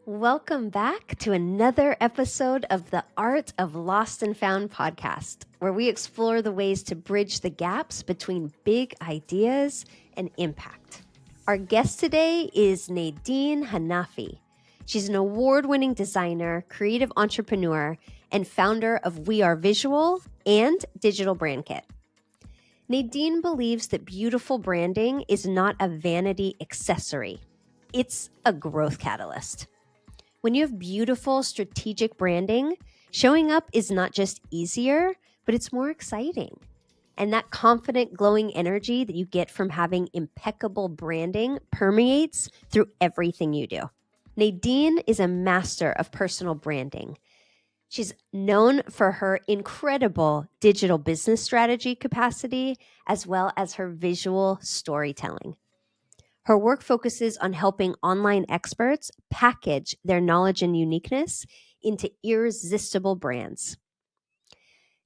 Welcome back to another episode of the Art of Lost and Found podcast, where we explore the ways to bridge the gaps between big ideas and impact. Our guest today is Nadine Hanafi. She's an award-winning designer, creative entrepreneur, and founder of We Are Visual and Digital Brand Kit. Nadine believes that beautiful branding is not a vanity accessory. It's a growth catalyst. When you have beautiful strategic branding, showing up is not just easier, but it's more exciting. And that confident, glowing energy that you get from having impeccable branding permeates through everything you do. Nadine is a master of personal branding. She's known for her incredible digital business strategy capacity, as well as her visual storytelling. Her work focuses on helping online experts package their knowledge and uniqueness into irresistible brands.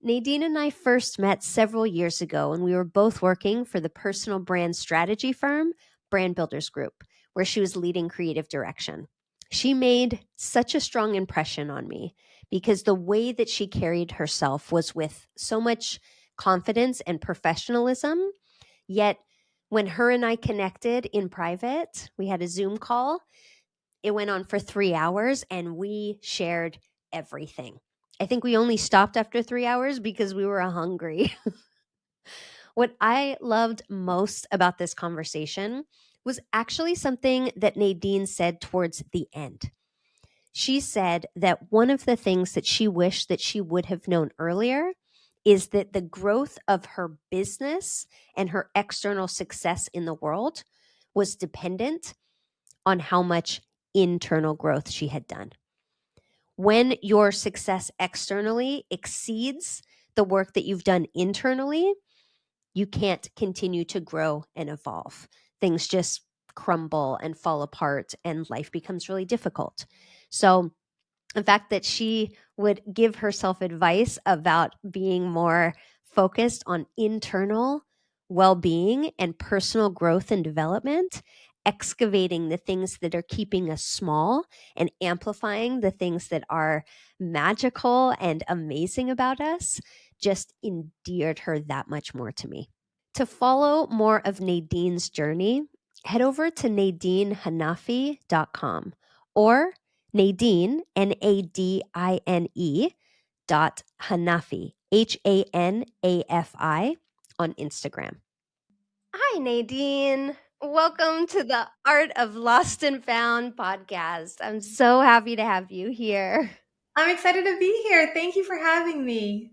Nadine and I first met several years ago when we were both working for the personal brand strategy firm, Brand Builders Group, where she was leading creative direction. She made such a strong impression on me because the way that she carried herself was with so much confidence and professionalism, yet when her and I connected in private, we had a Zoom call. It went on for 3 hours and we shared everything. I think we only stopped after 3 hours because we were hungry. What I loved most about this conversation was actually something that Nadine said towards the end. She said that one of the things that she wished that she would have known earlier is that the growth of her business and her external success in the world was dependent on how much internal growth she had done. When your success externally exceeds the work that you've done internally, you can't continue to grow and evolve. Things just crumble and fall apart, and life becomes really difficult. So, the fact that she would give herself advice about being more focused on internal well-being and personal growth and development, excavating the things that are keeping us small and amplifying the things that are magical and amazing about us, just endeared her that much more to me. To follow more of Nadine's journey, head over to nadinehanafi.com or Nadine, Nadine, Hanafi, Hanafi, on Instagram. Hi, Nadine. Welcome to the Art of Lost and Found podcast. I'm so happy to have you here. I'm excited to be here. Thank you for having me.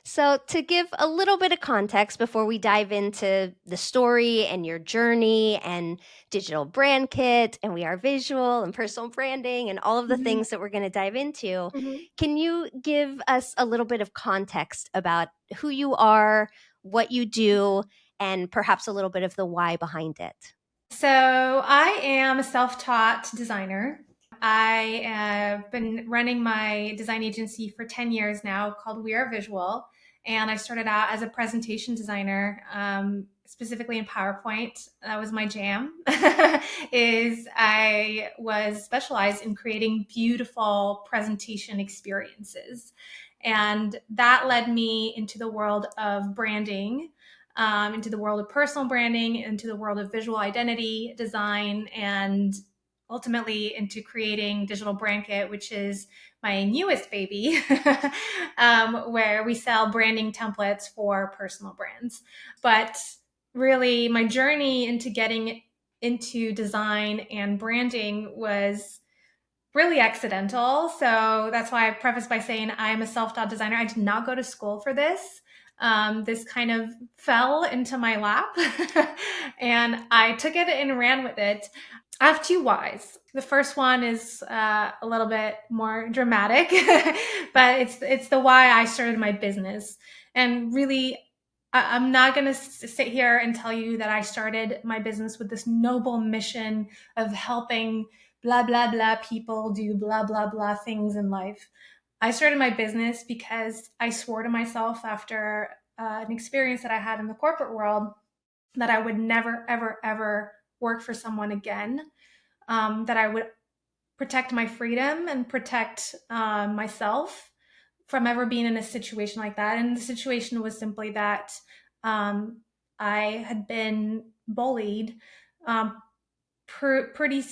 So, to give a little bit of context before we dive into the story and your journey and digital brand kit and We Are Visual and personal branding and all of the Mhm, things that we're going to dive into, mhm. can you give us a little bit of context about who you are, what you do, and perhaps a little bit of the why behind it? So, I am a self-taught designer. I have been running my design agency for 10 years now called We Are Visual. And I started out as a presentation designer, specifically in PowerPoint. That was my jam. Is I was specialized in creating beautiful presentation experiences. And that led me into the world of branding, into the world of personal branding, into the world of visual identity design, and ultimately into creating Digital Brand Kit, which is my newest baby, where we sell branding templates for personal brands. But really, my journey into getting into design and branding was really accidental. So that's why I preface by saying I'm a self-taught designer. I did not go to school for this. This kind of fell into my lap and I took it and ran with it. I have two whys. The first one is a little bit more dramatic, but it's the why I started my business. And really, I'm not going to sit here and tell you that I started my business with this noble mission of helping blah, blah, blah people do blah, blah, blah things in life. I started my business because I swore to myself after an experience that I had in the corporate world that I would never, ever, ever work for someone again, that I would protect my freedom and protect myself from ever being in a situation like that. And the situation was simply that um, I had been bullied um, pretty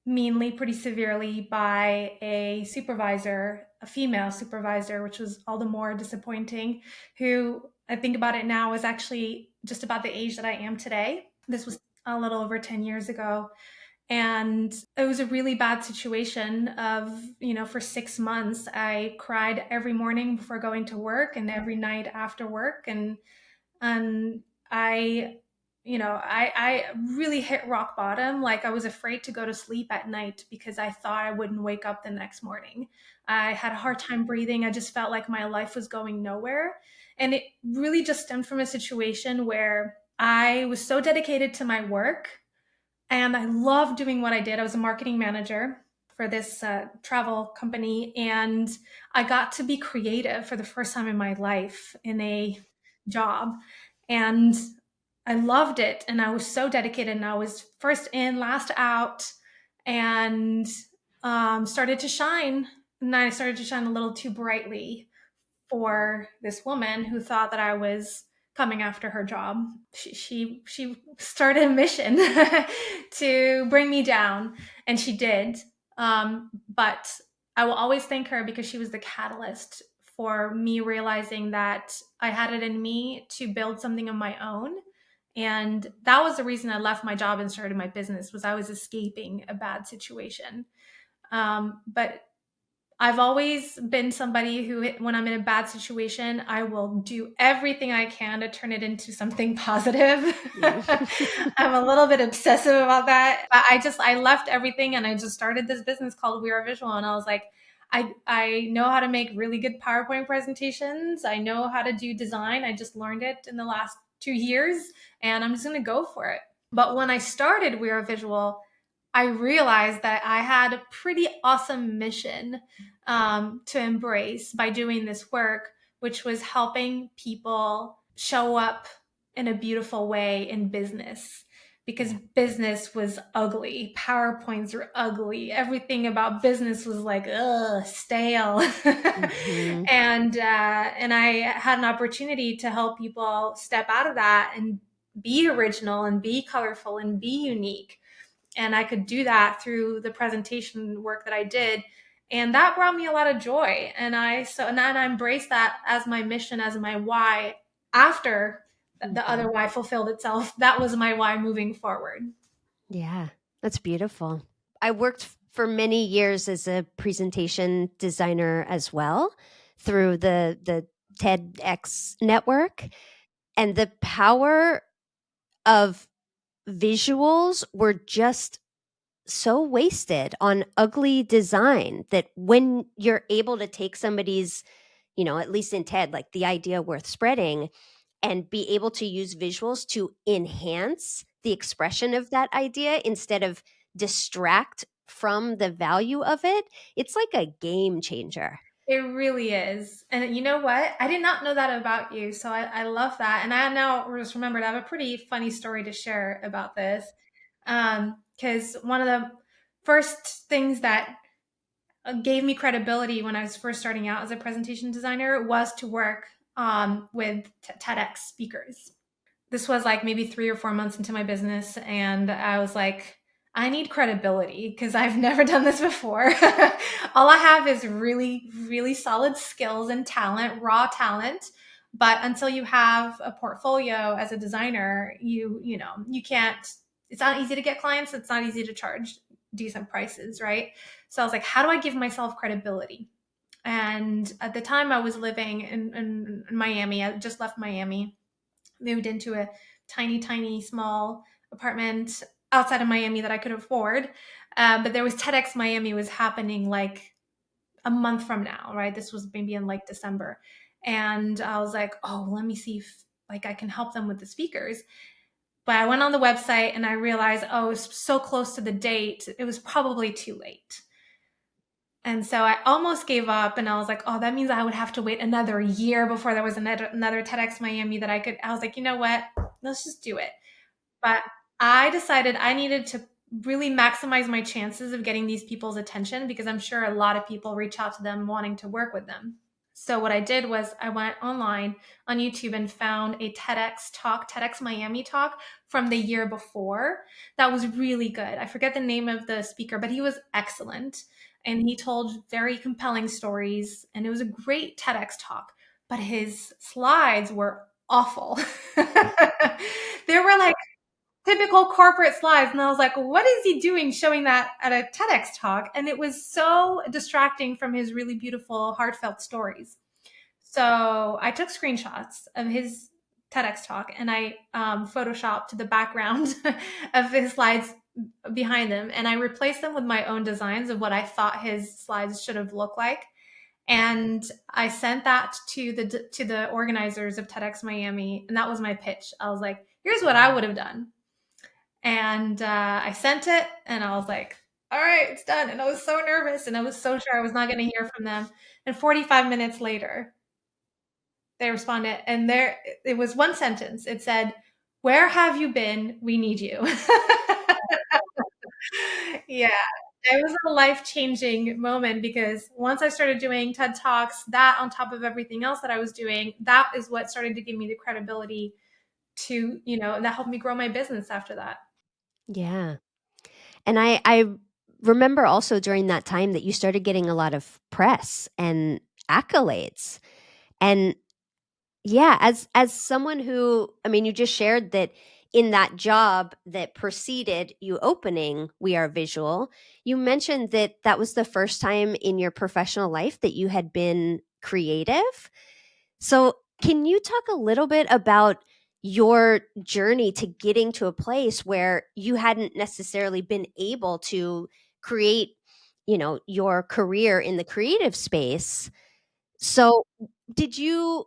meanly, pretty severely by a supervisor, a female supervisor, which was all the more disappointing, who I think about it now is actually just about the age that I am today. This was a little over 10 years ago. And it was a really bad situation of, for 6 months, I cried every morning before going to work and every night after work. And I, I really hit rock bottom. Like I was afraid to go to sleep at night because I thought I wouldn't wake up the next morning. I had a hard time breathing. I just felt like my life was going nowhere. And it really just stemmed from a situation where I was so dedicated to my work and I loved doing what I did. I was a marketing manager for this travel company, and I got to be creative for the first time in my life in a job. And I loved it, and I was so dedicated, and I was first in, last out, and started to shine. And I started to shine a little too brightly for this woman who thought that I was coming after her job. She started a mission to bring me down, and she did. But I will always thank her because she was the catalyst for me realizing that I had it in me to build something of my own. And that was the reason I left my job and started my business, was I was escaping a bad situation. But I've always been somebody who, when I'm in a bad situation, I will do everything I can to turn it into something positive. I'm a little bit obsessive about that. But I left everything and I just started this business called We Are Visual. And I was like, I know how to make really good PowerPoint presentations. I know how to do design. I just learned it in the last 2 years and I'm just going to go for it. But when I started We Are Visual, I realized that I had a pretty awesome mission to embrace by doing this work, which was helping people show up in a beautiful way in business. Because business was ugly, PowerPoints were ugly, everything about business was like, ugh, stale. Mm-hmm. And I had an opportunity to help people step out of that and be original and be colorful and be unique. And I could do that through the presentation work that I did. And that brought me a lot of joy. And I embraced that as my mission, as my why. After the other why fulfilled itself, that was my why moving forward. Yeah, that's beautiful. I worked for many years as a presentation designer as well through the TEDx network, and the power of visuals were just so wasted on ugly design that when you're able to take somebody's, at least in TED, like the idea worth spreading, and be able to use visuals to enhance the expression of that idea instead of distract from the value of it, it's like a game changer. It really is. And you know what? I did not know that about you. So I love that. And I now just remembered I have a pretty funny story to share about this. Because one of the first things that gave me credibility when I was first starting out as a presentation designer was to work with TEDx speakers. This was like maybe 3 or 4 months into my business, and I was like, I need credibility because I've never done this before. All I have is really, really solid skills and talent, raw talent. But until you have a portfolio as a designer, you can't. It's not easy to get clients. It's not easy to charge decent prices, right? So I was like, how do I give myself credibility? And at the time, I was living in Miami. I just left Miami, moved into a tiny, tiny, small apartment outside of Miami that I could afford. But there was TEDx Miami was happening like a month from now, right? This was maybe in like December. And I was like, oh, let me see if like I can help them with the speakers. But I went on the website and I realized, oh, it was so close to the date, it was probably too late. And so I almost gave up and I was like, oh, that means I would have to wait another year before there was another TEDx Miami that I was like, you know what? Let's just do it. But I decided I needed to really maximize my chances of getting these people's attention, because I'm sure a lot of people reach out to them wanting to work with them. So what I did was I went online on YouTube and found a TEDx talk, TEDx Miami talk from the year before. That was really good. I forget the name of the speaker, but he was excellent. And he told very compelling stories. And it was a great TEDx talk, but his slides were awful. They were like typical corporate slides. And I was like, what is he doing showing that at a TEDx talk? And it was so distracting from his really beautiful, heartfelt stories. So I took screenshots of his TEDx talk and I photoshopped the background of his slides behind them, and I replaced them with my own designs of what I thought his slides should have looked like. And I sent that to the organizers of TEDx Miami, and that was my pitch. I was like, here's what I would have done. And I sent it, and I was like, all right, it's done. And I was so nervous, and I was so sure I was not going to hear from them. And 45 minutes later, they responded, and there it was one sentence. It said, "Where have you been? We need you." Yeah, it was a life-changing moment, because once I started doing TED Talks, that on top of everything else that I was doing, that is what started to give me the credibility to, that helped me grow my business after that. Yeah. And I remember also during that time that you started getting a lot of press and accolades. And yeah, as someone who, I mean, you just shared that in that job that preceded you opening We Are Visual, you mentioned that that was the first time in your professional life that you had been creative. So, can you talk a little bit about your journey to getting to a place where you hadn't necessarily been able to create, your career in the creative space? So, did you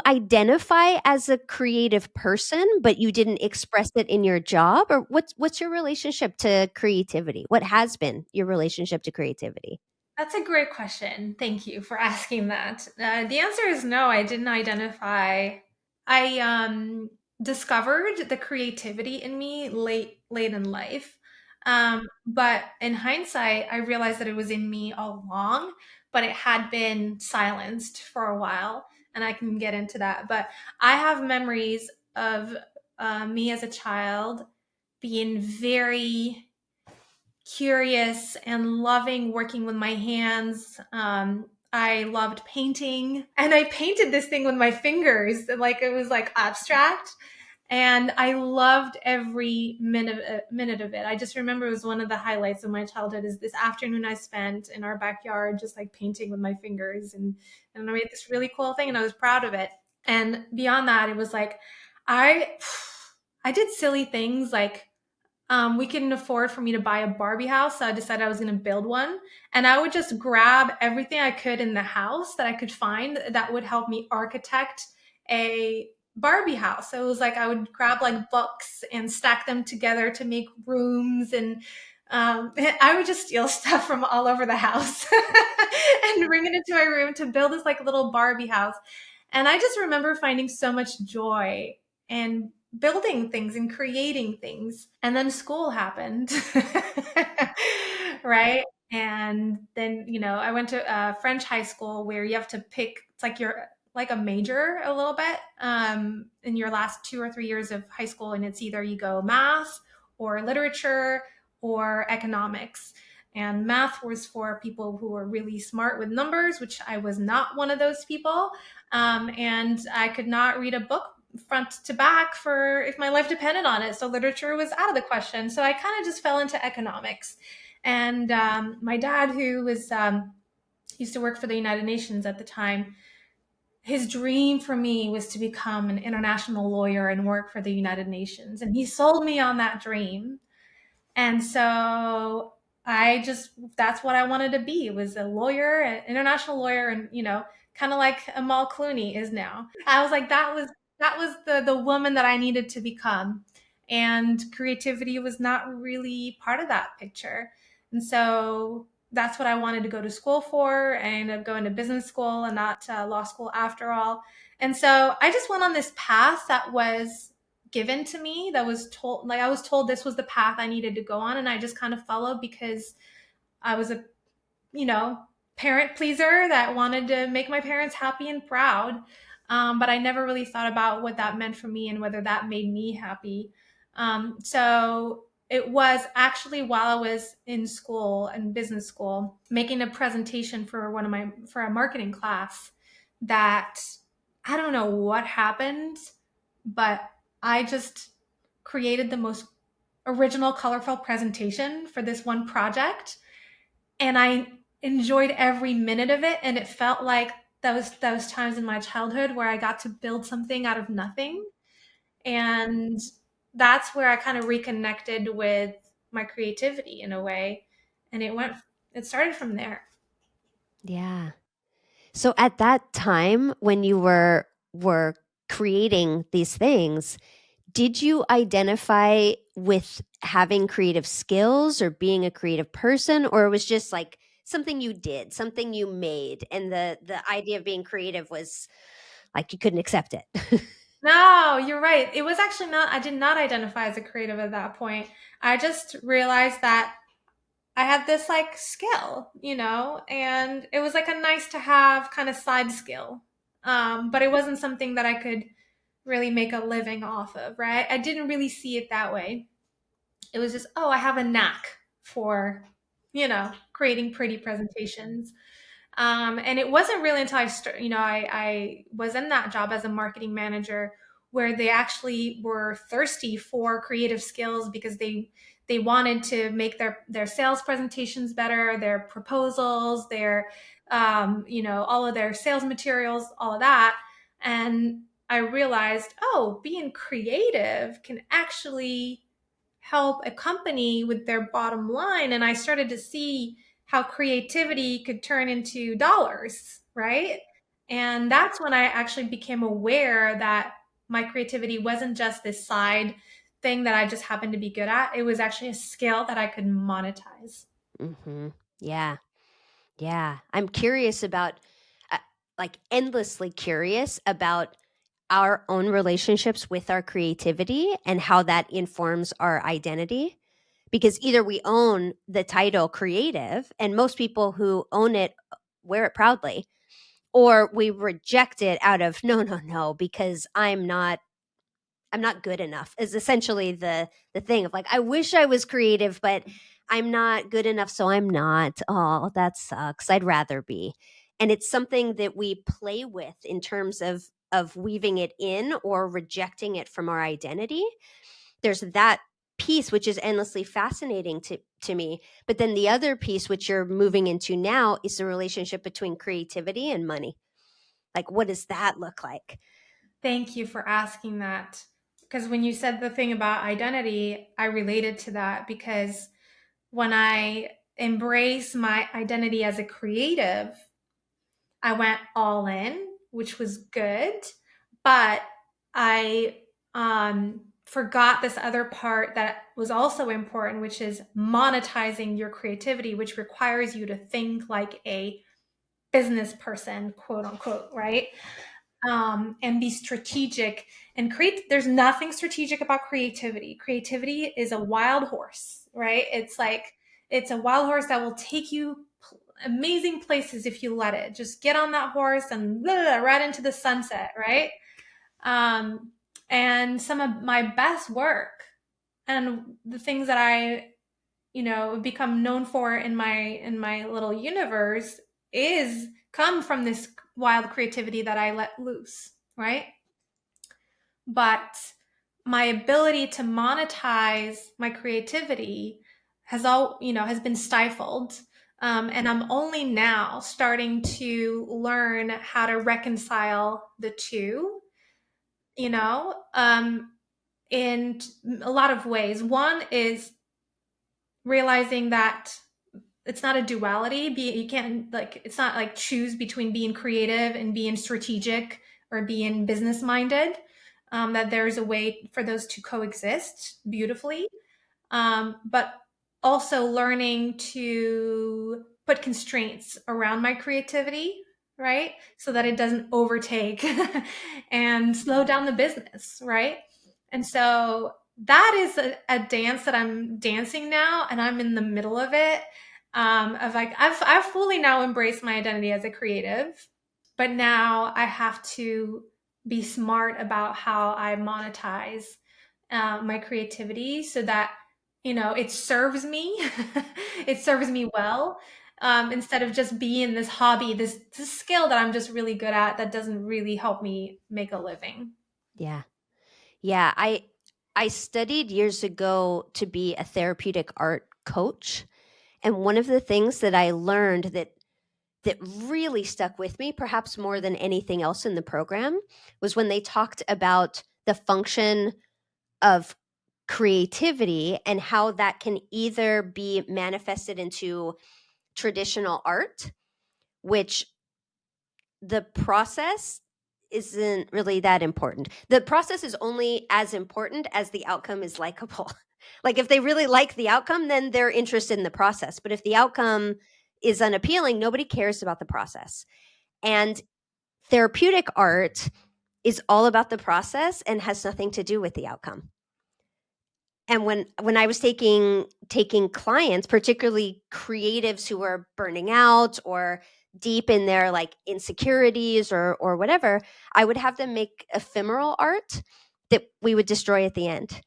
identify as a creative person, but you didn't express it in your job? Or what's your relationship to creativity? What has been your relationship to creativity? That's a great question. Thank you for asking that. The answer is no, I didn't identify. I discovered the creativity in me late in life. But in hindsight, I realized that it was in me all along, but it had been silenced for a while, and I can get into that. But I have memories of me as a child being very curious and loving working with my hands. I loved painting, and I painted this thing with my fingers, like it was like abstract. And I loved every minute of it. I just remember it was one of the highlights of my childhood, is this afternoon I spent in our backyard just like painting with my fingers, and I made this really cool thing, and I was proud of it. And beyond that, it was like I I did silly things like we couldn't afford for me to buy a Barbie house, so I decided I was going to build one. And I would just grab everything I could in the house that I could find that would help me architect a Barbie house. So it was like I would grab like books and stack them together to make rooms, and I would just steal stuff from all over the house and bring it into my room to build this like little Barbie house. And I just remember finding so much joy and building things and creating things. And then school happened. Right? And then, I went to a French high school where you have to pick, it's like you're like a major a little bit in your last 2 or 3 years of high school. And it's either you go math or literature or economics. And math was for people who were really smart with numbers, which I was not one of those people. And I could not read a book front to back for if my life depended on it. So literature was out of the question. So I kind of just fell into economics. And my dad, who was used to work for the United Nations at the time, his dream for me was to become an international lawyer and work for the United Nations. And he sold me on that dream. And so that's what I wanted to be, was a lawyer, an international lawyer, and, kind of like Amal Clooney is now. I was like, that was the woman that I needed to become. And creativity was not really part of that picture. And so that's what I wanted to go to school for. I ended up going to business school and not law school after all. And so I just went on this path that was given to me, that was told, like I was told this was the path I needed to go on, and I just kind of followed because I was a, you know, parent pleaser that wanted to make my parents happy and proud. But I never really thought about what that meant for me and whether that made me happy. So it was actually while I was in school and business school, making a presentation for for a marketing class, that I don't know what happened, but I just created the most original, colorful presentation for this one project, and I enjoyed every minute of it. And it felt like those times in my childhood where I got to build something out of nothing. And that's where I kind of reconnected with my creativity in a way. And it started from there. Yeah. So at that time when you were creating these things, did you identify with having creative skills or being a creative person, or it was just like something you did, something you made, and the idea of being creative was like you couldn't accept it? No, you're right. It was actually not, I did not identify as a creative at that point. I just realized that I had this like skill, and it was like a nice to have kind of side skill. But it wasn't something that I could really make a living off of, right? I didn't really see it that way. It was just, oh, I have a knack for, creating pretty presentations. And it wasn't really until I was in that job as a marketing manager where they actually were thirsty for creative skills because they wanted to make their sales presentations better, their proposals, their all of their sales materials, all of that. And I realized, oh, being creative can actually help a company with their bottom line. And I started to see how creativity could turn into dollars, right? And that's when I actually became aware that my creativity wasn't just this side thing that I just happened to be good at. It was actually a skill that I could monetize. Mm-hmm. Yeah. Yeah. I'm curious about, uh, like, endlessly curious about our own relationships with our creativity and how that informs our identity. Because either we own the title creative, and most people who own it wear it proudly, or we reject it out of no, no, no, because I'm not good enough, is essentially the thing of like, I wish I was creative, but I'm not good enough, so I'm not. Oh, that sucks. I'd rather be. And it's something that we play with in terms of weaving it in or rejecting it from our identity. There's that piece which is endlessly fascinating to me. But then the other piece which you're moving into now is the relationship between creativity and money. Like, what does that look like? Thank you for asking that. Because when you said the thing about identity, I related to that because when I embrace my identity as a creative, I went all in, which was good, but I forgot this other part that was also important, which is monetizing your creativity, which requires you to think like a business person, quote unquote, right? And be strategic and create. There's nothing strategic about creativity. Creativity is a wild horse, right? It's a wild horse that will take you amazing places if you let it. Just get on that horse and right into the sunset, right? Um, and some of my best work and the things that I become known for in my little universe is come from this wild creativity that I let loose, right? But my ability to monetize my creativity has been stifled. And I'm only now starting to learn how to reconcile the two, you know, in a lot of ways. One is realizing that it's not a duality. You can't, like, it's not like choose between being creative and being strategic or being business minded. That there's a way for those to coexist beautifully. But also learning to put constraints around my creativity, right? So that it doesn't overtake and slow down the business, right? And so that is a dance that I'm dancing now, and I'm in the middle of it. Of like, I've fully now embraced my identity as a creative, but now I have to be smart about how I monetize my creativity so that it serves me, it serves me well, instead of just being this hobby, this skill that I'm just really good at that doesn't really help me make a living. Yeah. Yeah, I studied years ago to be a therapeutic art coach, and one of the things that I learned that really stuck with me, perhaps more than anything else in the program, was when they talked about the function of creativity and how that can either be manifested into traditional art, which the process isn't really that important. The process is only as important as the outcome is likable. Like if they really like the outcome, then they're interested in the process. But if the outcome is unappealing, nobody cares about the process. And therapeutic art is all about the process and has nothing to do with the outcome. And when I was taking clients, particularly creatives who are burning out or deep in their like insecurities or whatever, I would have them make ephemeral art that we would destroy at the end,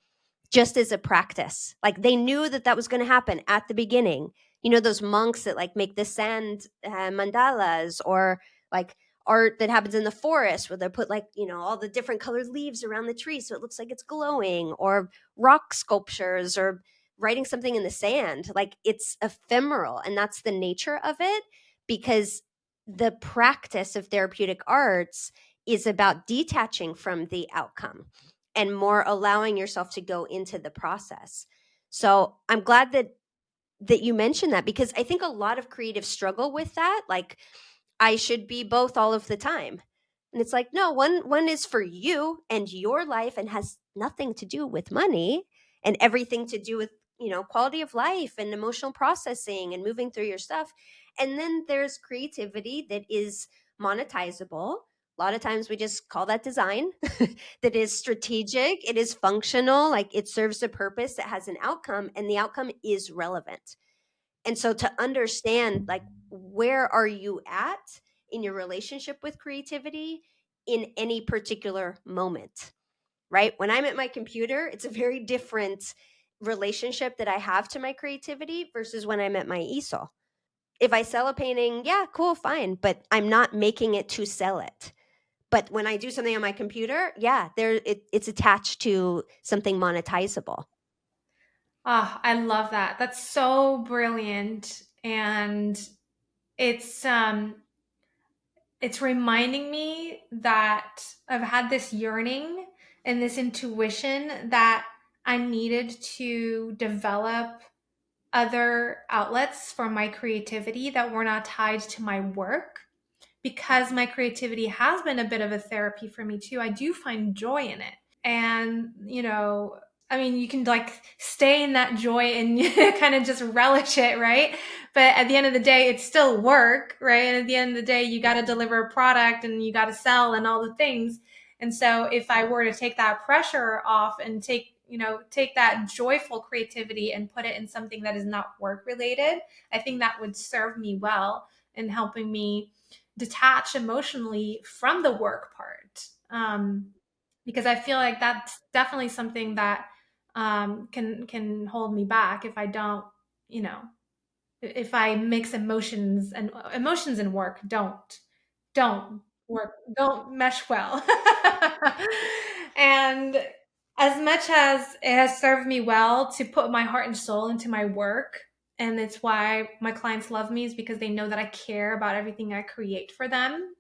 just as a practice. Like they knew that that was going to happen at the beginning. You know, those monks that like make the sand mandalas, or like art that happens in the forest where they put like, you know, all the different colored leaves around the tree so it looks like it's glowing, or rock sculptures, or writing something in the sand. Like it's ephemeral, and that's the nature of it, because the practice of therapeutic arts is about detaching from the outcome and more allowing yourself to go into the process. So I'm glad that you mentioned that, because I think a lot of creatives struggle with that. Like, I should be both all of the time. And it's like, no, one is for you and your life and has nothing to do with money, and everything to do with, you know, quality of life and emotional processing and moving through your stuff. And then there's creativity that is monetizable. A lot of times we just call that design, that is strategic, it is functional, like it serves a purpose, it has an outcome, and the outcome is relevant. And so to understand, like, where are you at in your relationship with creativity in any particular moment, right? When I'm at my computer, it's a very different relationship that I have to my creativity versus when I'm at my easel. If I sell a painting, yeah, cool, fine, but I'm not making it to sell it. But when I do something on my computer, yeah, it's attached to something monetizable. Ah, I love that. That's so brilliant. And it's um it's reminding me that I've had this yearning and this intuition that I needed to develop other outlets for my creativity that were not tied to my work, because my creativity has been a bit of a therapy for me too. I do find joy in it. And, I mean, you can like stay in that joy and kind of just relish it, right? But at the end of the day, it's still work, right? And at the end of the day, you got to deliver a product and you got to sell and all the things. And so if I were to take that pressure off and take that joyful creativity and put it in something that is not work related, I think that would serve me well in helping me detach emotionally from the work part. Because I feel like that's definitely something that can hold me back if I don't, you know, if I mix emotions and work don't work don't mesh well. And as much as it has served me well to put my heart and soul into my work, and it's why my clients love me, is because they know that I care about everything I create for them.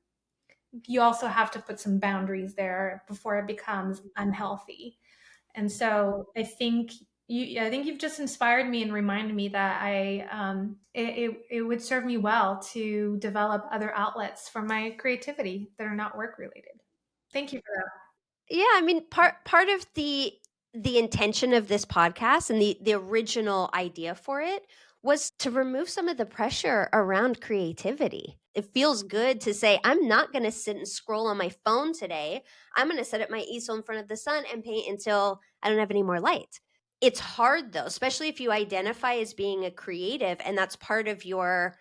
You also have to put some boundaries there before it becomes unhealthy. And so I think you've just inspired me and reminded me that it would serve me well to develop other outlets for my creativity that are not work related. Thank you for Yeah, I mean, part of the intention of this podcast and the original idea for it was to remove some of the pressure around creativity. It feels good to say, I'm not going to sit and scroll on my phone today. I'm going to set up my easel in front of the sun and paint until I don't have any more light. It's hard though, especially if you identify as being a creative and that's part of your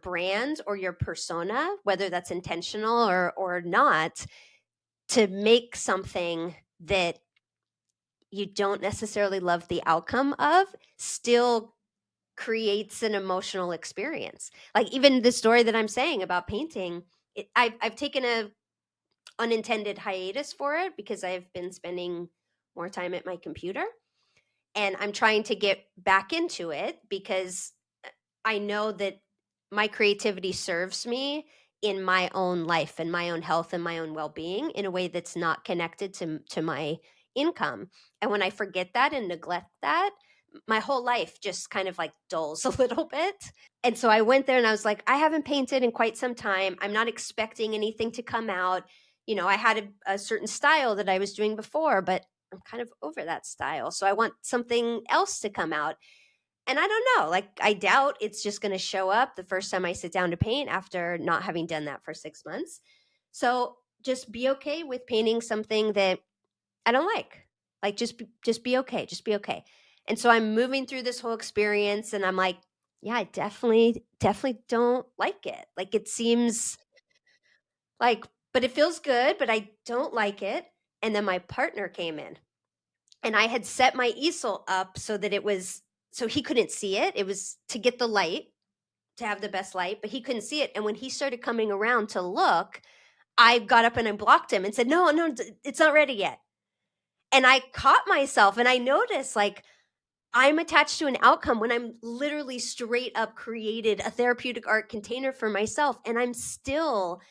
brand or your persona, whether that's intentional or not, to make something that you don't necessarily love the outcome of still creates an emotional experience. Like even the story that I'm saying about painting, I've taken a unintended hiatus for it because I've been spending more time at my computer, and I'm trying to get back into it because I know that my creativity serves me in my own life and my own health and my own well-being in a way that's not connected to my income. And when I forget that and neglect that, my whole life just kind of like dulls a little bit. And so I went there and I was like, I haven't painted in quite some time. I'm not expecting anything to come out. I had a certain style that I was doing before, but I'm kind of over that style. So I want something else to come out. And I don't know, like, I doubt it's just going to show up the first time I sit down to paint after not having done that for 6 months. So just be okay with painting something that I don't like. Like, just be okay. Just be okay. And so I'm moving through this whole experience and I'm like, yeah, I definitely don't like it. Like, it seems like, but it feels good, but I don't like it. And then my partner came in and I had set my easel up so that so he couldn't see it. It was to get the light, to have the best light, but he couldn't see it. And when he started coming around to look, I got up and I blocked him and said, no, no, it's not ready yet. And I caught myself and I noticed, like, I'm attached to an outcome when I'm literally straight up created a therapeutic art container for myself. And I'm still,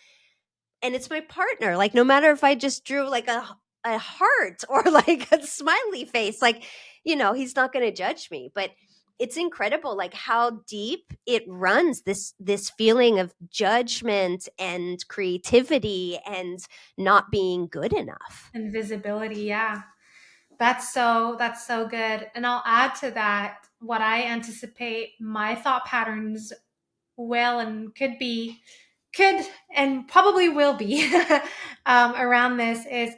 and it's my partner. Like, no matter if I just drew like a heart or like a smiley face, like, he's not going to judge me. But it's incredible, like how deep it runs, this feeling of judgment and creativity and not being good enough. And visibility, yeah. That's so good. And I'll add to that what I anticipate my thought patterns will and could and probably will be around this is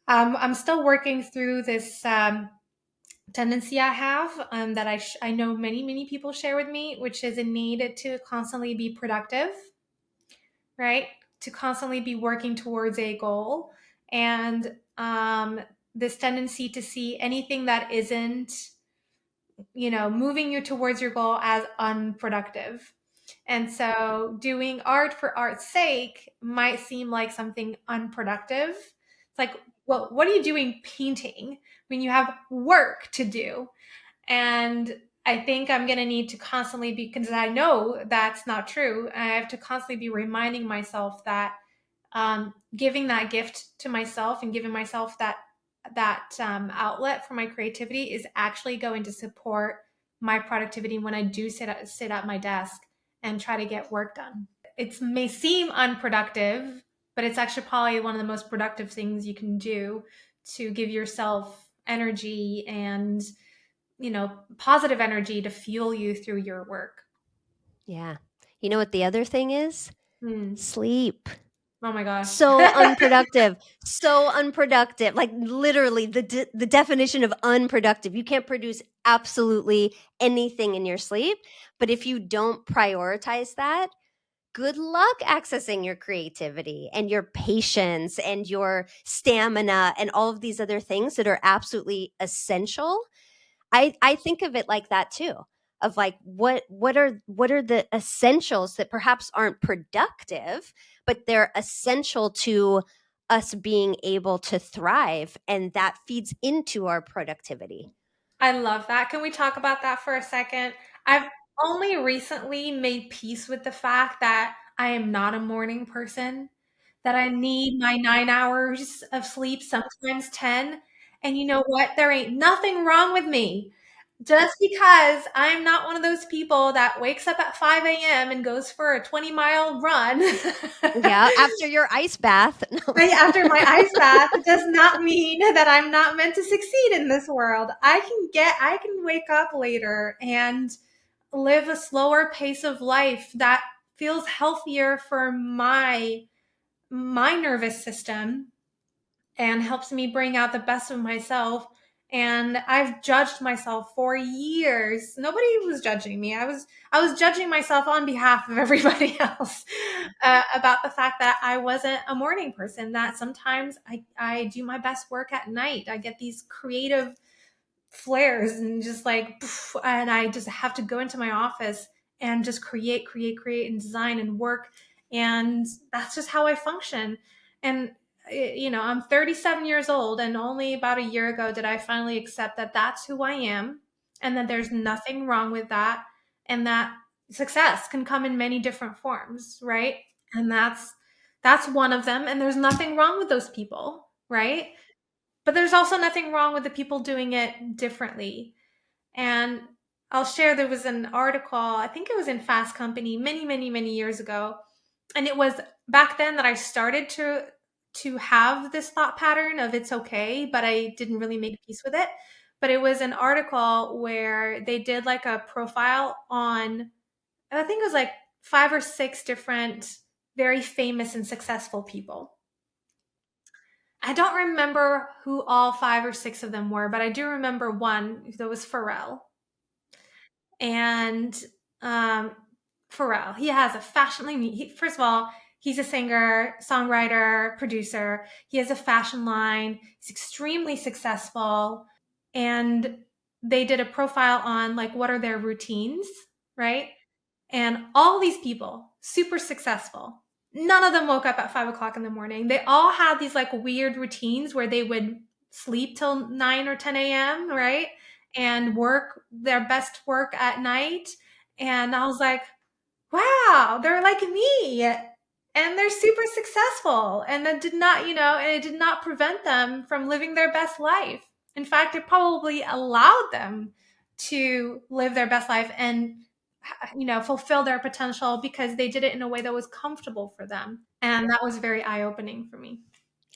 I'm still working through this tendency I have that I know many people share with me, which is a need to constantly be productive, right? To constantly be working towards a goal, and this tendency to see anything that isn't moving you towards your goal as unproductive. And so doing art for art's sake might seem like something unproductive. It's like, well, what are you doing painting when you have work to do? And I think I'm going to need to constantly be, because I know that's not true. I have to constantly be reminding myself that giving that gift to myself and giving myself that outlet for my creativity is actually going to support my productivity when I do sit at my desk and try to get work done. It may seem unproductive, but it's actually probably one of the most productive things you can do to give yourself energy and positive energy to fuel you through your work. Yeah. You know what the other thing is? Hmm. Sleep. Oh my gosh. So unproductive. So unproductive. Like literally the definition of unproductive. You can't produce absolutely anything in your sleep, but if you don't prioritize that, good luck accessing your creativity and your patience and your stamina and all of these other things that are absolutely essential. I think of it like that too, of like what are the essentials that perhaps aren't productive, but they're essential to us being able to thrive, and that feeds into our productivity. I love that. Can we talk about that for a second? I've only recently made peace with the fact that I am not a morning person, that I need my 9 hours of sleep, sometimes 10. And you know what? There ain't nothing wrong with me. Just because I'm not one of those people that wakes up at 5 a.m. and goes for a 20-mile run Yeah, after your ice bath. No. after my ice bath does not mean that I'm not meant to succeed in this world. I can wake up later and live a slower pace of life that feels healthier for my nervous system and helps me bring out the best of myself. And I've judged myself for years. Nobody was judging me. I was judging myself on behalf of everybody else about the fact that I wasn't a morning person. That sometimes I do my best work at night. I get these creative flares and just like poof, and I just have to go into my office and just create and design and work, and that's just how I function. And I'm 37 years old, and only about a year ago did I finally accept that that's who I am, and that there's nothing wrong with that, and that success can come in many different forms, right? And that's one of them, and there's nothing wrong with those people, right? But there's also nothing wrong with the people doing it differently. And I'll share, there was an article, I think it was in Fast Company many years ago. And it was back then that I started to have this thought pattern of it's okay, but I didn't really make peace with it. But it was an article where they did like a profile on, I think it was like 5 or 6 different very famous and successful people. I don't remember who all 5 or 6 of them were, but I do remember one that was Pharrell. And um, Pharrell, he has a fashion line. First of all, he's a singer, songwriter, producer. He has a fashion line. He's extremely successful. And they did a profile on like what are their routines, right? And all these people, super successful. None of them woke up at 5 o'clock in the morning. They all had these like weird routines where they would sleep till 9 or 10 a.m., right? And work their best work at night. And I was like, wow, they're like me. And they're super successful. And that did not, and it did not prevent them from living their best life. In fact, it probably allowed them to live their best life and fulfill their potential because they did it in a way that was comfortable for them. And that was very eye-opening for me.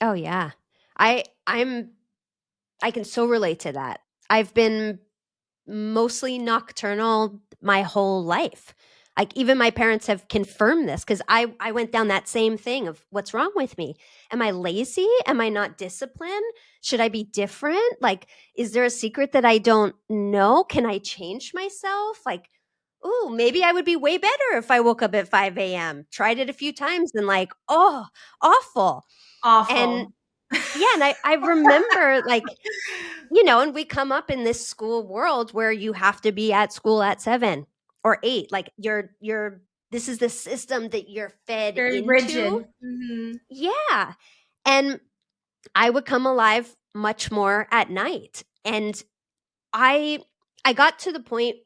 Oh yeah. I'm I can so relate to that. I've been mostly nocturnal my whole life. Like even my parents have confirmed this because I went down that same thing of what's wrong with me? Am I lazy? Am I not disciplined? Should I be different? Like, is there a secret that I don't know? Can I change myself? Like, ooh, maybe I would be way better if I woke up at 5 a.m. Tried it a few times and like, oh, awful. And Awful. yeah, and I remember like and we come up in this school world where you have to be at school at 7 or 8. Like you're this is the system that you're fed Very into. rigid. Hmm. Yeah. And I would come alive much more at night. And I I got to the point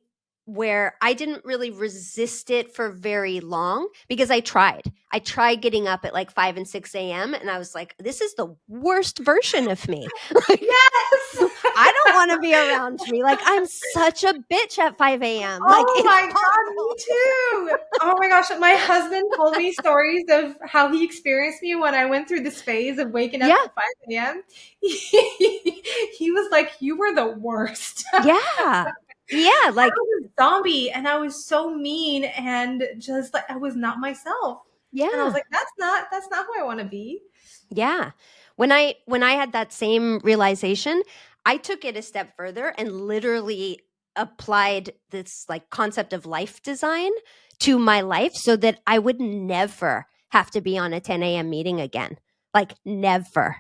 where I didn't really resist it for very long because I tried. I tried getting up at like 5 and 6 a.m. and I was like, this is the worst version of me. Like, Yes. I don't want to be around me. Like, I'm such a bitch at 5 a.m. Like, Oh it's my God, me awful. too. Oh my gosh, my husband told me stories of how he experienced me when I went through this phase of waking up Yeah. at 5 a.m. He was like, you were the worst. Yeah. Yeah. Like, Was a zombie and I was so mean and just like I was not myself. And I was yeah. like, that's not who I want to be. Yeah. When I had that same realization, I took it a step further and literally applied this like concept of life design to my life so that I would never have to be on a 10 a.m. meeting again. Like never.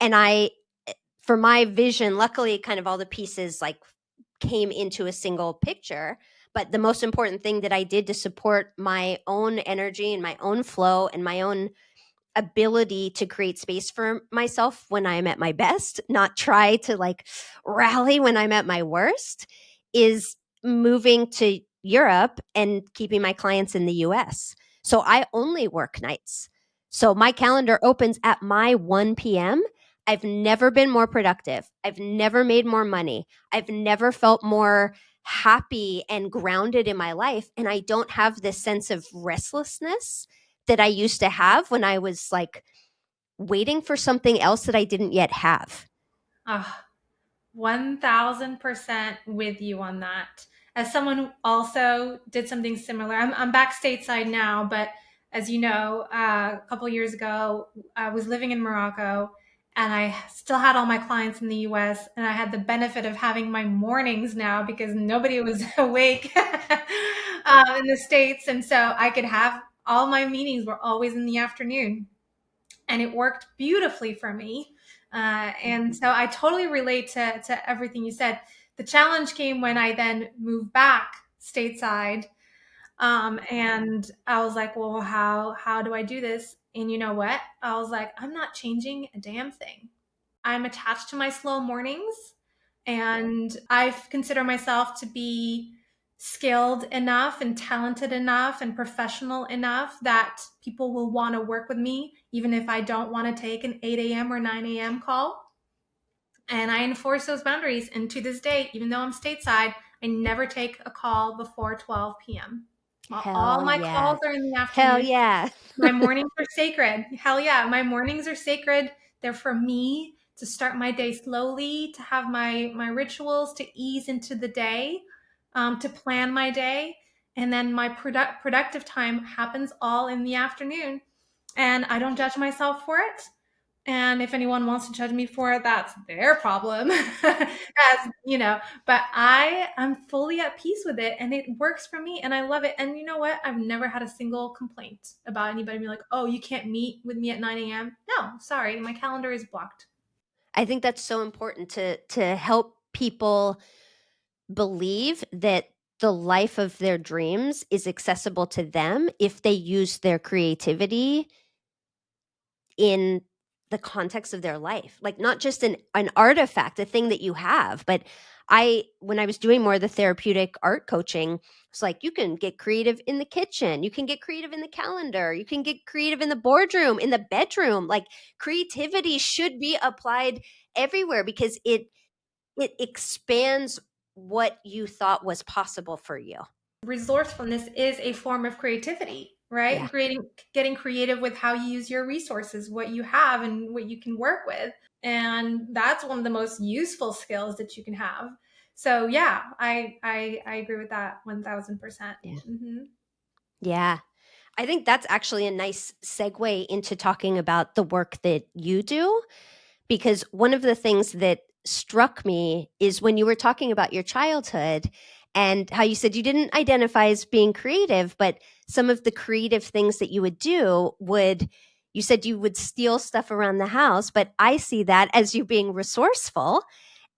And for my vision, luckily kind of all the pieces like came into a single picture. But the most important thing that I did to support my own energy and my own flow and my own ability to create space for myself when I'm at my best, not try to like rally when I'm at my worst, is moving to Europe and keeping my clients in the US. So I only work nights. So my calendar opens at my 1 p.m. I've never been more productive. I've never made more money. I've never felt more happy and grounded in my life. And I don't have this sense of restlessness that I used to have when I was like waiting for something else that I didn't yet have. Ah, 1000% with you on that. As someone who also did something similar, I'm back stateside now, but as you know, a couple years ago, I was living in Morocco and I still had all my clients in the US, and I had the benefit of having my mornings now because nobody was awake in the States. And so I could have all my meetings were always in the afternoon, and it worked beautifully for me. And so I totally relate to everything you said. The challenge came when I then moved back stateside, and I was like, well, how do I do this? And you know what? I was like, I'm not changing a damn thing. I'm attached to my slow mornings, and I consider myself to be skilled enough and talented enough and professional enough that people will want to work with me, even if I don't want to take an 8 a.m. or 9 a.m. call. And I enforce those boundaries. And to this day, even though I'm stateside, I never take a call before 12 p.m. All Hell my yeah. calls are in the Hell afternoon. yeah. My mornings are sacred. Hell yeah. My mornings are sacred. They're for me to start my day slowly, to have my rituals, to ease into the day, to plan my day. And then my productive time happens all in the afternoon. And I don't judge myself for it. And if anyone wants to judge me for it, that's their problem. As you know, but I'm fully at peace with it, and it works for me and I love it. And you know what? I've never had a single complaint about anybody being like, "Oh, you can't meet with me at 9 a.m." No, sorry, my calendar is blocked. I think that's so important to help people believe that the life of their dreams is accessible to them if they use their creativity in the context of their life. Like not just an artifact, a thing that you have, but when I was doing more of the therapeutic art coaching, it's like you can get creative in the kitchen, you can get creative in the calendar, you can get creative in the boardroom, in the bedroom. Like creativity should be applied everywhere because it expands what you thought was possible for you. Resourcefulness is a form of creativity, right? Yeah. Getting creative with how you use your resources, what you have and what you can work with. And that's one of the most useful skills that you can have. So yeah, I agree with that 1000%. Yeah. Mm-hmm. Yeah. I think that's actually a nice segue into talking about the work that you do, because one of the things that struck me is when you were talking about your childhood and how you said you didn't identify as being creative, but some of the creative things that you would do you said you would steal stuff around the house, but I see that as you being resourceful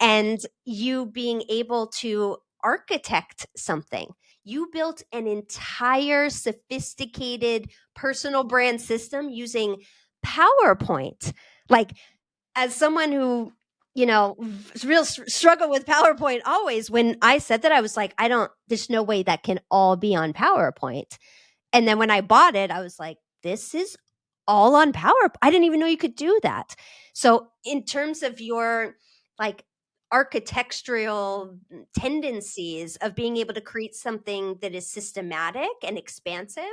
and you being able to architect something. You built an entire sophisticated personal brand system using PowerPoint. Like, as someone who, real struggle with PowerPoint always, when I said that, I was like, there's no way that can all be on PowerPoint. And then when I bought it, I was like, this is all on Power. I didn't even know you could do that. So, in terms of your like architectural tendencies of being able to create something that is systematic and expansive,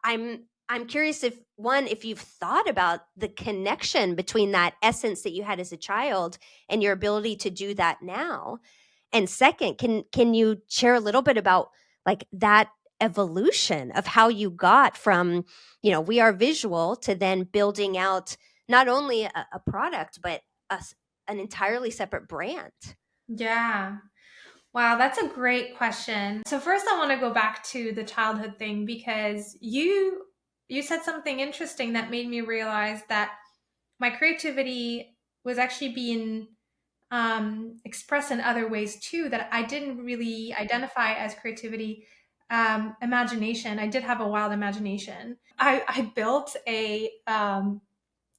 I'm curious if you've thought about the connection between that essence that you had as a child and your ability to do that now. And second, can you share a little bit about like that evolution of how you got from, we are visual to then building out not only a product, but an entirely separate brand? Yeah. Wow, that's a great question. So first I want to go back to the childhood thing because you said something interesting that made me realize that my creativity was actually being expressed in other ways too that I didn't really identify as creativity. Imagination. I did have a wild imagination. I built a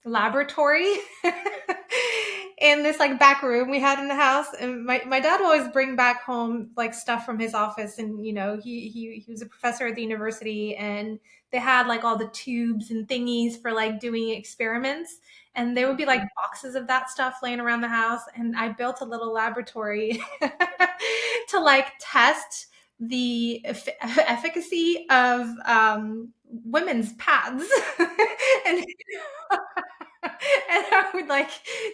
laboratory in this like back room we had in the house, and my dad would always bring back home like stuff from his office, and he was a professor at the university, and they had like all the tubes and thingies for like doing experiments. And there would be like boxes of that stuff laying around the house. And I built a little laboratory to like test the efficacy of women's pads. and and I would like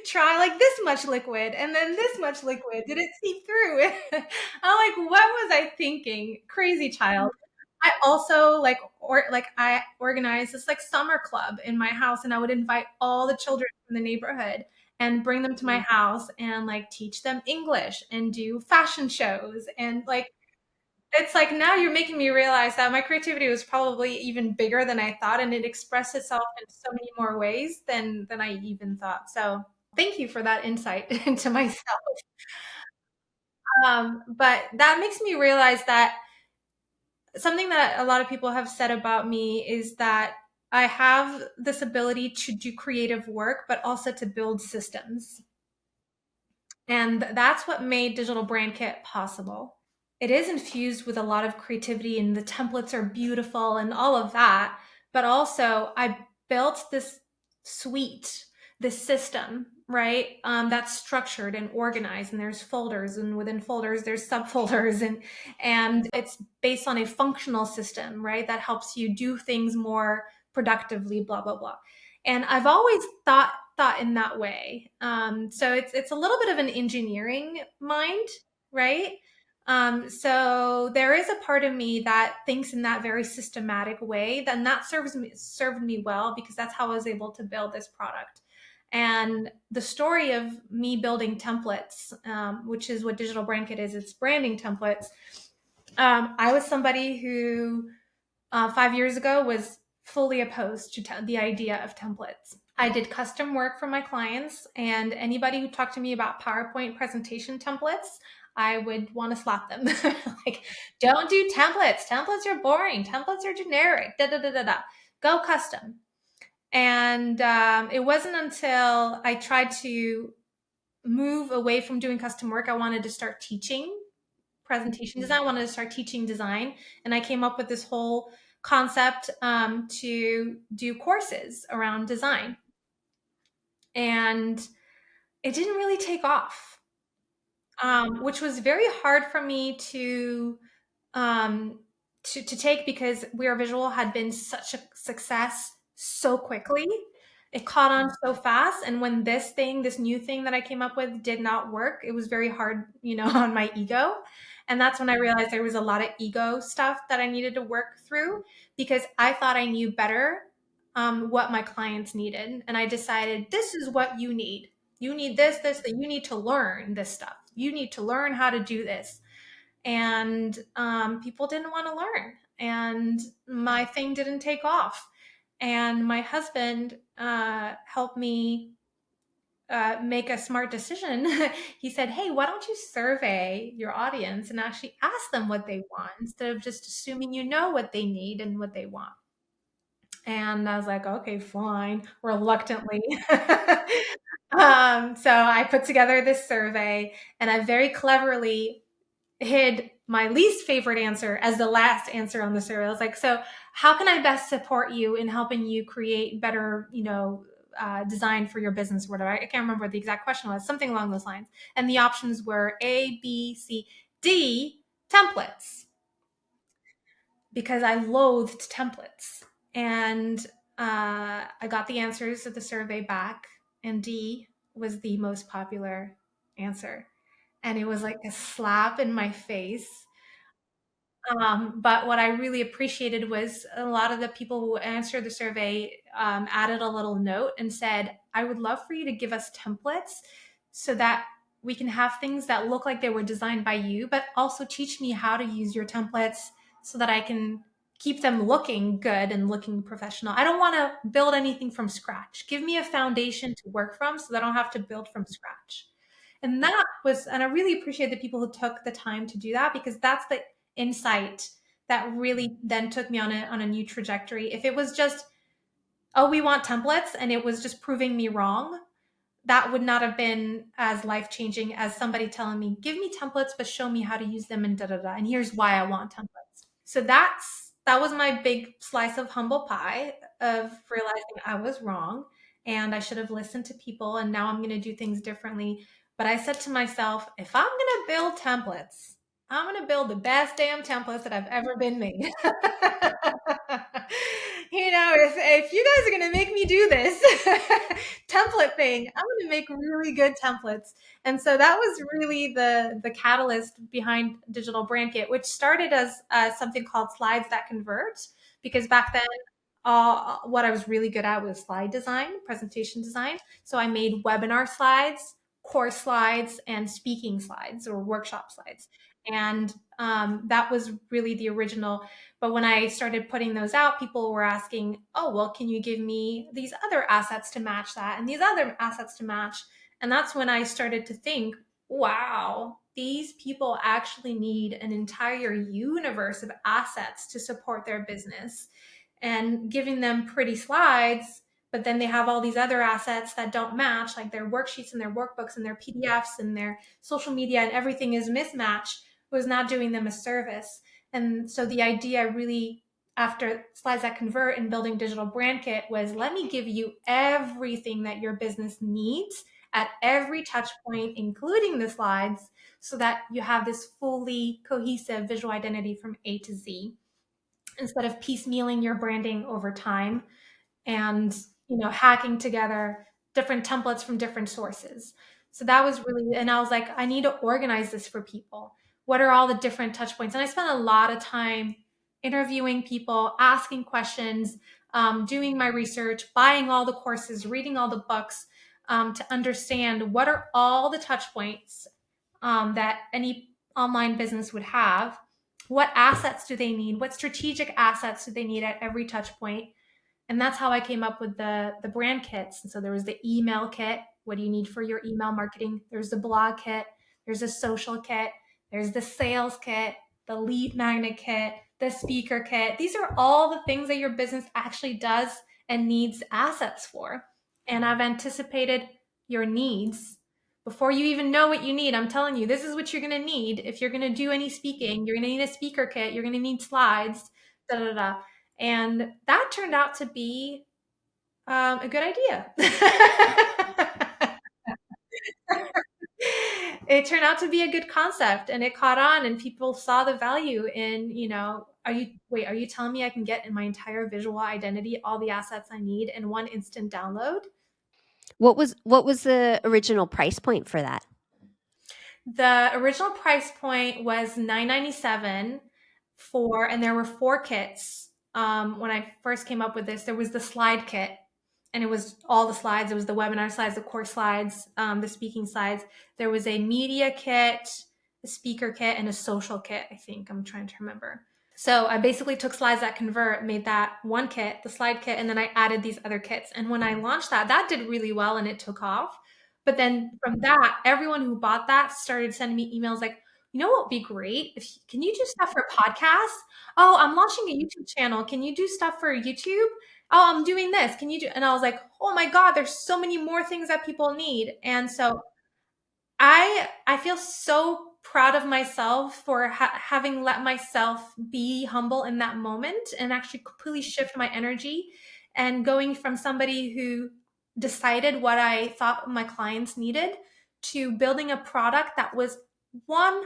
try like this much liquid and then this much liquid. Did it seep through? I'm like, what was I thinking? Crazy child. I also I organized this like summer club in my house, and I would invite all the children from the neighborhood and bring them to my house and like teach them English and do fashion shows. And like it's like now you're making me realize that my creativity was probably even bigger than I thought, and it expressed itself in so many more ways than I even thought. So thank you for that insight into myself. But that makes me realize that something that a lot of people have said about me is that I have this ability to do creative work, but also to build systems. And that's what made Digital Brand Kit possible. It is infused with a lot of creativity, and the templates are beautiful and all of that. But also, I built this suite, this system, right? That's structured and organized, and there's folders, and within folders, there's subfolders, and it's based on a functional system, right? That helps you do things more productively, blah blah blah. And I've always thought in that way. So it's a little bit of an engineering mind, right? So there is a part of me that thinks in that very systematic way. Then that served me well, because that's how I was able to build this product. And the story of me building templates, which is what Digital Brand Kit is, it's branding templates. I was somebody who 5 years ago was fully opposed to the idea of templates. I did custom work for my clients, and anybody who talked to me about PowerPoint presentation templates, I would want to slap them. Like, don't do templates. Templates are boring. Templates are generic. Da da da da da. Go custom. And it wasn't until I tried to move away from doing custom work, I wanted to start teaching presentation design. I wanted to start teaching design, and I came up with this whole concept to do courses around design. And it didn't really take off, which was very hard for me um, to take, because We Are Visual had been such a success so quickly. It caught on so fast. And when this new thing that I came up with did not work, it was very hard, on my ego. And that's when I realized there was a lot of ego stuff that I needed to work through, because I thought I knew better what my clients needed. And I decided, this is what you need. You need that you need to learn this stuff. You need to learn how to do this. And people didn't want to learn, and my thing didn't take off. And my husband helped me make a smart decision. He said, hey, why don't you survey your audience and actually ask them what they want, instead of just assuming you know what they need and what they want. And I was like, okay, fine, reluctantly. So I put together this survey, and I very cleverly hid my least favorite answer as the last answer on the survey. I was like, so how can I best support you in helping you create better, design for your business or whatever? I can't remember what the exact question was, something along those lines. And the options were A, B, C, D, templates, because I loathed templates. And I got the answers of the survey back, and D was the most popular answer. And it was like a slap in my face. But what I really appreciated was a lot of the people who answered the survey added a little note and said, I would love for you to give us templates so that we can have things that look like they were designed by you, but also teach me how to use your templates so that I can keep them looking good and looking professional. I don't want to build anything from scratch. Give me a foundation to work from so that I don't have to build from scratch. And I really appreciate the people who took the time to do that, because that's the insight that really then took me on a new trajectory. If it was just, oh, we want templates, and it was just proving me wrong, that would not have been as life-changing as somebody telling me, give me templates, but show me how to use them, and da da da. And here's why I want templates. So that was my big slice of humble pie of realizing I was wrong. and I should have listened to people, and now I'm going to do things differently. But I said to myself, if I'm going to build templates, I'm going to build the best damn templates that I've ever been made. If you guys are going to make me do this template thing, I'm going to make really good templates. And so that was really the catalyst behind Digital Brand Kit, which started as something called Slides That Convert, because back then, what I was really good at was slide design, presentation design. So I made webinar slides, course slides, and speaking slides or workshop slides. And that was really the original. But when I started putting those out, people were asking, oh, well, can you give me these other assets to match that and these other assets to match? And that's when I started to think, wow, these people actually need an entire universe of assets to support their business. And giving them pretty slides, but then they have all these other assets that don't match, like their worksheets and their workbooks and their PDFs and their social media, and everything is mismatched, was not doing them a service. And so the idea really, after Slides That Convert and building Digital Brand Kit, was let me give you everything that your business needs at every touch point, including the slides, so that you have this fully cohesive visual identity from A to Z, instead of piecemealing your branding over time and hacking together different templates from different sources. So that was really, and I was like, I need to organize this for people. What are all the different touch points? And I spent a lot of time interviewing people, asking questions, doing my research, buying all the courses, reading all the books, to understand what are all the touch points that any online business would have. What assets do they need? What strategic assets do they need at every touch point? And that's how I came up with the brand kits. And so there was the email kit. What do you need for your email marketing? There's the blog kit. There's a social kit. There's the sales kit, the lead magnet kit, the speaker kit. These are all the things that your business actually does and needs assets for. And I've anticipated your needs before you even know what you need. I'm telling you, this is what you're going to need. If you're going to do any speaking, you're going to need a speaker kit. You're going to need slides, da, da, da. And that turned out to be a good idea. It turned out to be a good concept, and it caught on, and people saw the value in, are you telling me I can get in my entire visual identity all the assets I need in one instant download? What was the original price point for that? The original price point was $9.97 and there were 4 kits. When I first came up with this, there was the slide kit, and it was all the slides. It was the webinar slides, the course slides, the speaking slides. There was a media kit, a speaker kit, and a social kit, I think. I'm trying to remember. So I basically took Slides That Convert, made that one kit, the slide kit, and then I added these other kits. And when I launched that did really well and it took off. But then from that, everyone who bought that started sending me emails like, what would be great? Can you do stuff for podcasts? Oh, I'm launching a YouTube channel. Can you do stuff for YouTube? Oh, I'm doing this. Can you do? And I was like, oh my God, there's so many more things that people need. And so I feel so proud of myself for having let myself be humble in that moment and actually completely shift my energy, and going from somebody who decided what I thought my clients needed to building a product that was 100%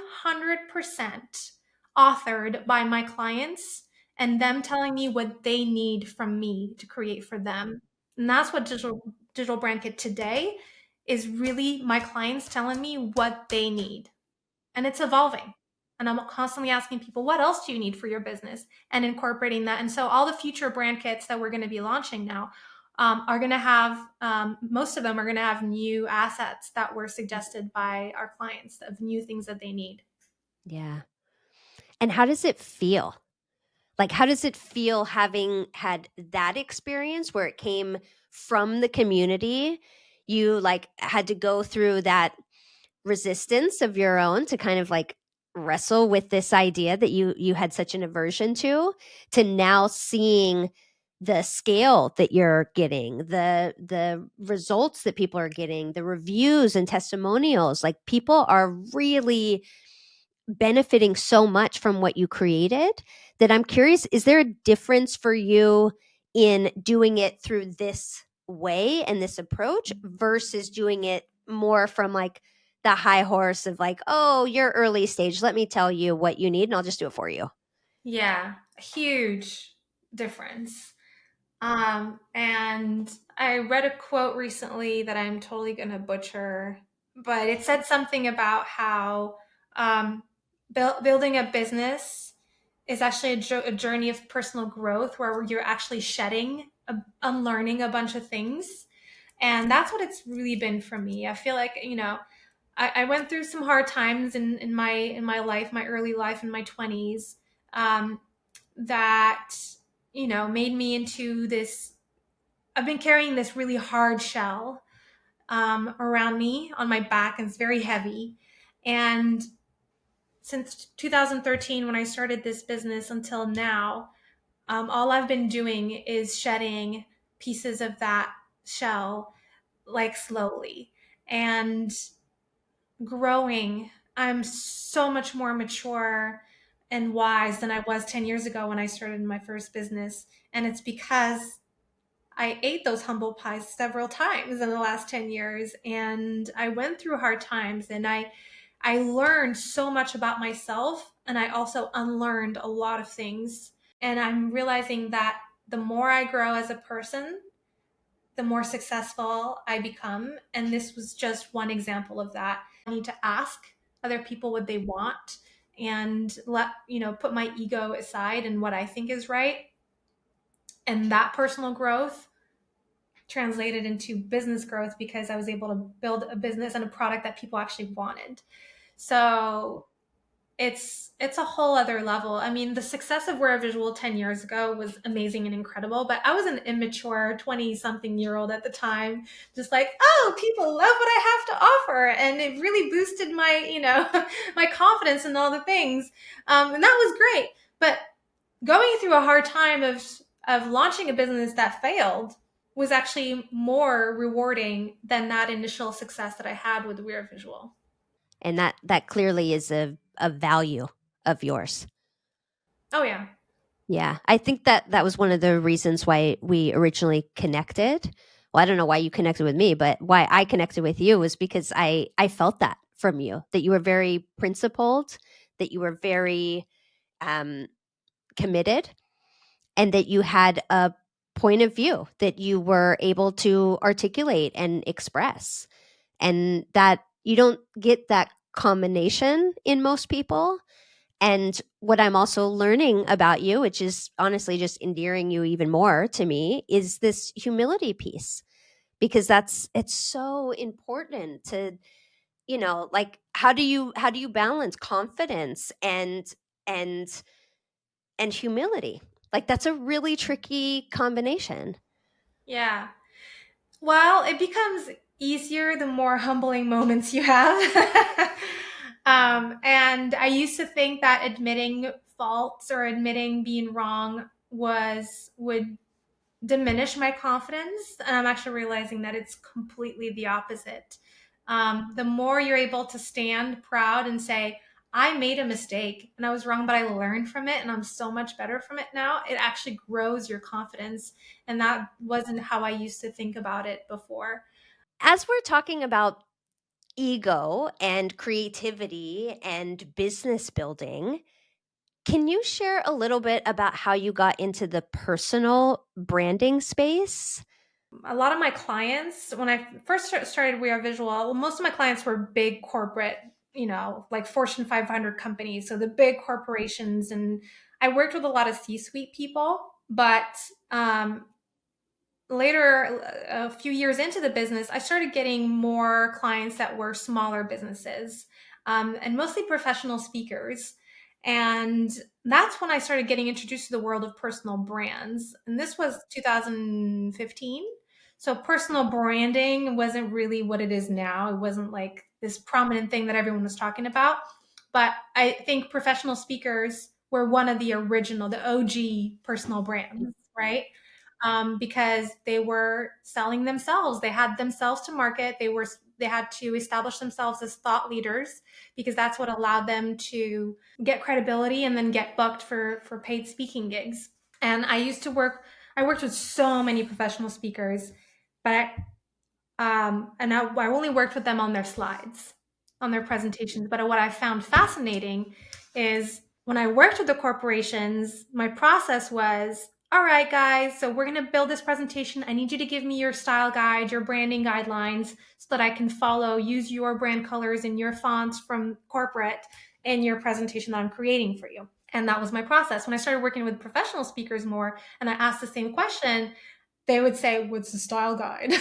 authored by my clients and them telling me what they need from me to create for them. And that's what digital brand kit today is, really my clients telling me what they need. And it's evolving. And I'm constantly asking people, what else do you need for your business? And incorporating that. And so all the future brand kits that we're going to be launching now are going to have, most of them are going to have new assets that were suggested by our clients, of new things that they need. Yeah. And how does it feel? Like, how does it feel having had that experience where it came from the community? You had to go through that resistance of your own to kind of wrestle with this idea that you had such an aversion to now seeing the scale that you're getting, the results that people are getting, the reviews and testimonials. Like, people are really benefiting so much from what you created, that I'm curious, is there a difference for you in doing it through this way and this approach versus doing it more from like the high horse of like, oh, you're early stage. Let me tell you what you need and I'll just do it for you. Yeah, a huge difference. And I read a quote recently that I'm totally going to butcher, but it said something about how um, building a business is actually a journey of personal growth where you're actually shedding, unlearning a bunch of things. And that's what it's really been for me. I feel like, I went through some hard times in my life, my early life in my 20s, um, that made me into this. I've been carrying this really hard shell around me on my back, and it's very heavy. And since 2013, when I started this business until now, all I've been doing is shedding pieces of that shell, like slowly, and growing. I'm so much more mature and wise than I was 10 years ago when I started my first business. And it's because I ate those humble pies several times in the last 10 years, and I went through hard times, and I learned so much about myself, and I also unlearned a lot of things. And I'm realizing that the more I grow as a person, the more successful I become. And this was just one example of that. I need to ask other people what they want and put my ego aside and what I think is right. And that personal growth translated into business growth because I was able to build a business and a product that people actually wanted. So it's a whole other level. I mean, the success of Wear a Visual 10 years ago was amazing and incredible, but I was an immature 20 something year old at the time, just like, oh, people love what I have to offer. And it really boosted my, my confidence and all the things. And that was great. But going through a hard time of launching a business that failed was actually more rewarding than that initial success that I had with Wear a Visual. And that clearly is a value of yours. Oh yeah. Yeah, I think that was one of the reasons why we originally connected. Well, I don't know why you connected with me, but why I connected with you was because I felt that from you, that you were very principled, that you were very um, committed, and that you had a point of view that you were able to articulate and express, and that you don't get that combination in most people. And what I'm also learning about you, which is honestly just endearing you even more to me, is this humility piece, because it's so important to, like, how do you balance confidence and and humility? Like, that's a really tricky combination. Yeah. Well, it becomes easier the more humbling moments you have. And I used to think that admitting faults or admitting being wrong would diminish my confidence. And I'm actually realizing that it's completely the opposite. The more you're able to stand proud and say, I made a mistake and I was wrong, but I learned from it and I'm so much better from it now, it actually grows your confidence. And that wasn't how I used to think about it before. As we're talking about ego and creativity and business building, can you share a little bit about how you got into the personal branding space? A lot of my clients, when I first started We Are Visual, well, most of my clients were big corporate, like Fortune 500 companies. So the big corporations. And I worked with a lot of C suite people. But later, a few years into the business, I started getting more clients that were smaller businesses, and mostly professional speakers. And that's when I started getting introduced to the world of personal brands. And this was 2015. So personal branding wasn't really what it is now. It wasn't like this prominent thing that everyone was talking about. But I think professional speakers were one of the original, the OG personal brands, right? Because they were selling themselves. They had themselves to market. They had to establish themselves as thought leaders because that's what allowed them to get credibility and then get booked for paid speaking gigs. And I worked with so many professional speakers, but I only worked with them on their slides, on their presentations. But what I found fascinating is when I worked with the corporations, my process was, all right, guys, so we're going to build this presentation. I need you to give me your style guide, your branding guidelines, so that I can follow, use your brand colors and your fonts from corporate in your presentation that I'm creating for you. And that was my process. When I started working with professional speakers more and I asked the same question, they would say, "What's the style guide?"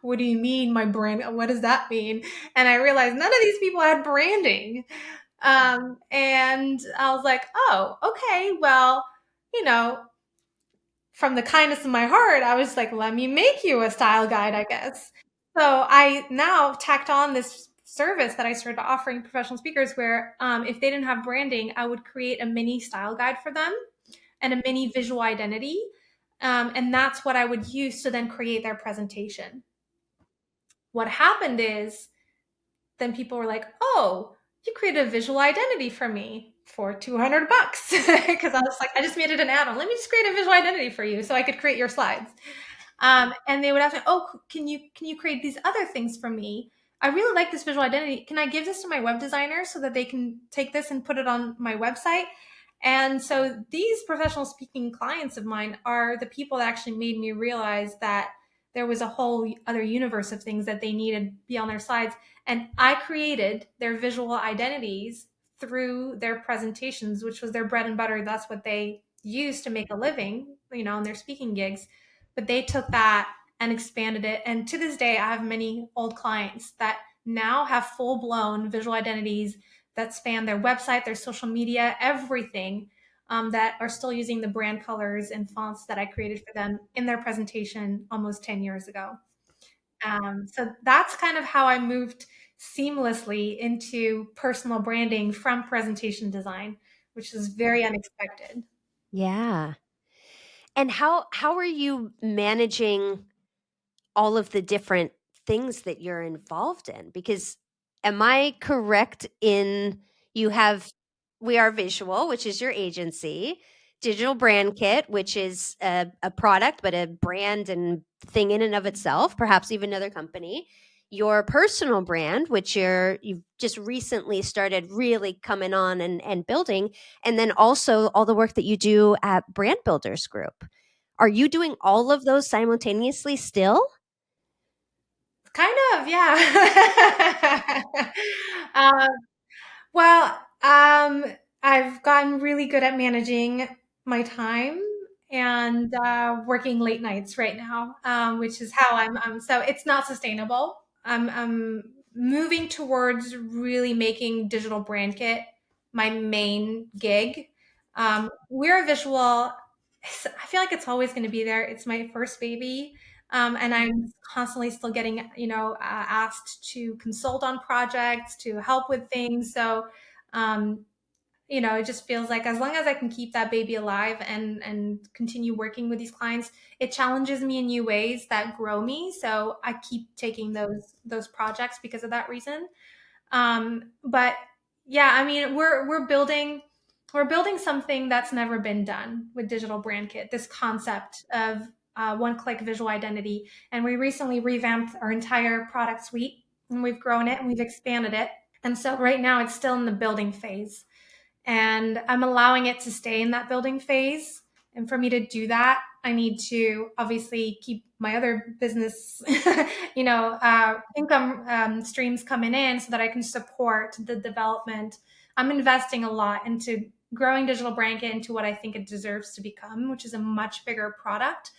What do you mean, my brand? What does that mean? And I realized none of these people had branding. And I was like, oh, okay, well, you know, from the kindness of my heart, I was like, let me make you a style guide, I guess. So I now tacked on this service that I started offering professional speakers where if they didn't have branding, I would create a mini style guide for them and a mini visual identity. And that's what I would use to then create their presentation. What happened is then people were like, oh, you created a visual identity for me for $200 because I was like, I just made it an add-on. Let me just create a visual identity for you so I could create your slides. And they would ask me, oh, can you create these other things for me? I really like this visual identity. Can I give this to my web designer so that they can take this and put it on my website? And so these professional speaking clients of mine are the people that actually made me realize that there was a whole other universe of things that they needed to be on their slides. And I created their visual identities through their presentations, which was their bread and butter. That's what they used to make a living, in their speaking gigs. But they took that and expanded it. And to this day, I have many old clients that now have full blown visual identities that span their website, their social media, everything, that are still using the brand colors and fonts that I created for them in their presentation almost 10 years ago. So that's kind of how I moved seamlessly into personal branding from presentation design, which is very unexpected. Yeah. And how are you managing all of the different things that you're involved in? Because am I correct in you have We Are Visual, which is your agency, Digital Brand Kit, which is a product, but a brand and thing in and of itself, perhaps even another company. Your personal brand, which you've just recently started really coming on and building, and then also all the work that you do at Brand Builders Group. Are you doing all of those simultaneously still? Kind of, yeah. um, Well, I've gotten really good at managing my time and working late nights right now, which is how so it's not sustainable. I'm moving towards really making digital brand kit my main gig. We're a visual. I feel like it's always going to be there. It's my first baby. And I'm constantly still getting, asked to consult on projects, to help with things. So, um, it just feels like as long as I can keep that baby alive and continue working with these clients, it challenges me in new ways that grow me. So I keep taking those projects because of that reason. But yeah, I mean, we're building something that's never been done with Digital Brand Kit. This concept of one-click visual identity, and we recently revamped our entire product suite, and we've grown it and we've expanded it. And so right now, it's still in the building phase, and I'm allowing it to stay in that building phase. And for me to do that, I need to obviously keep my other business, income streams coming in so that I can support the development. I'm investing a lot into growing Digital Brand Kit into what I think it deserves to become, which is a much bigger product.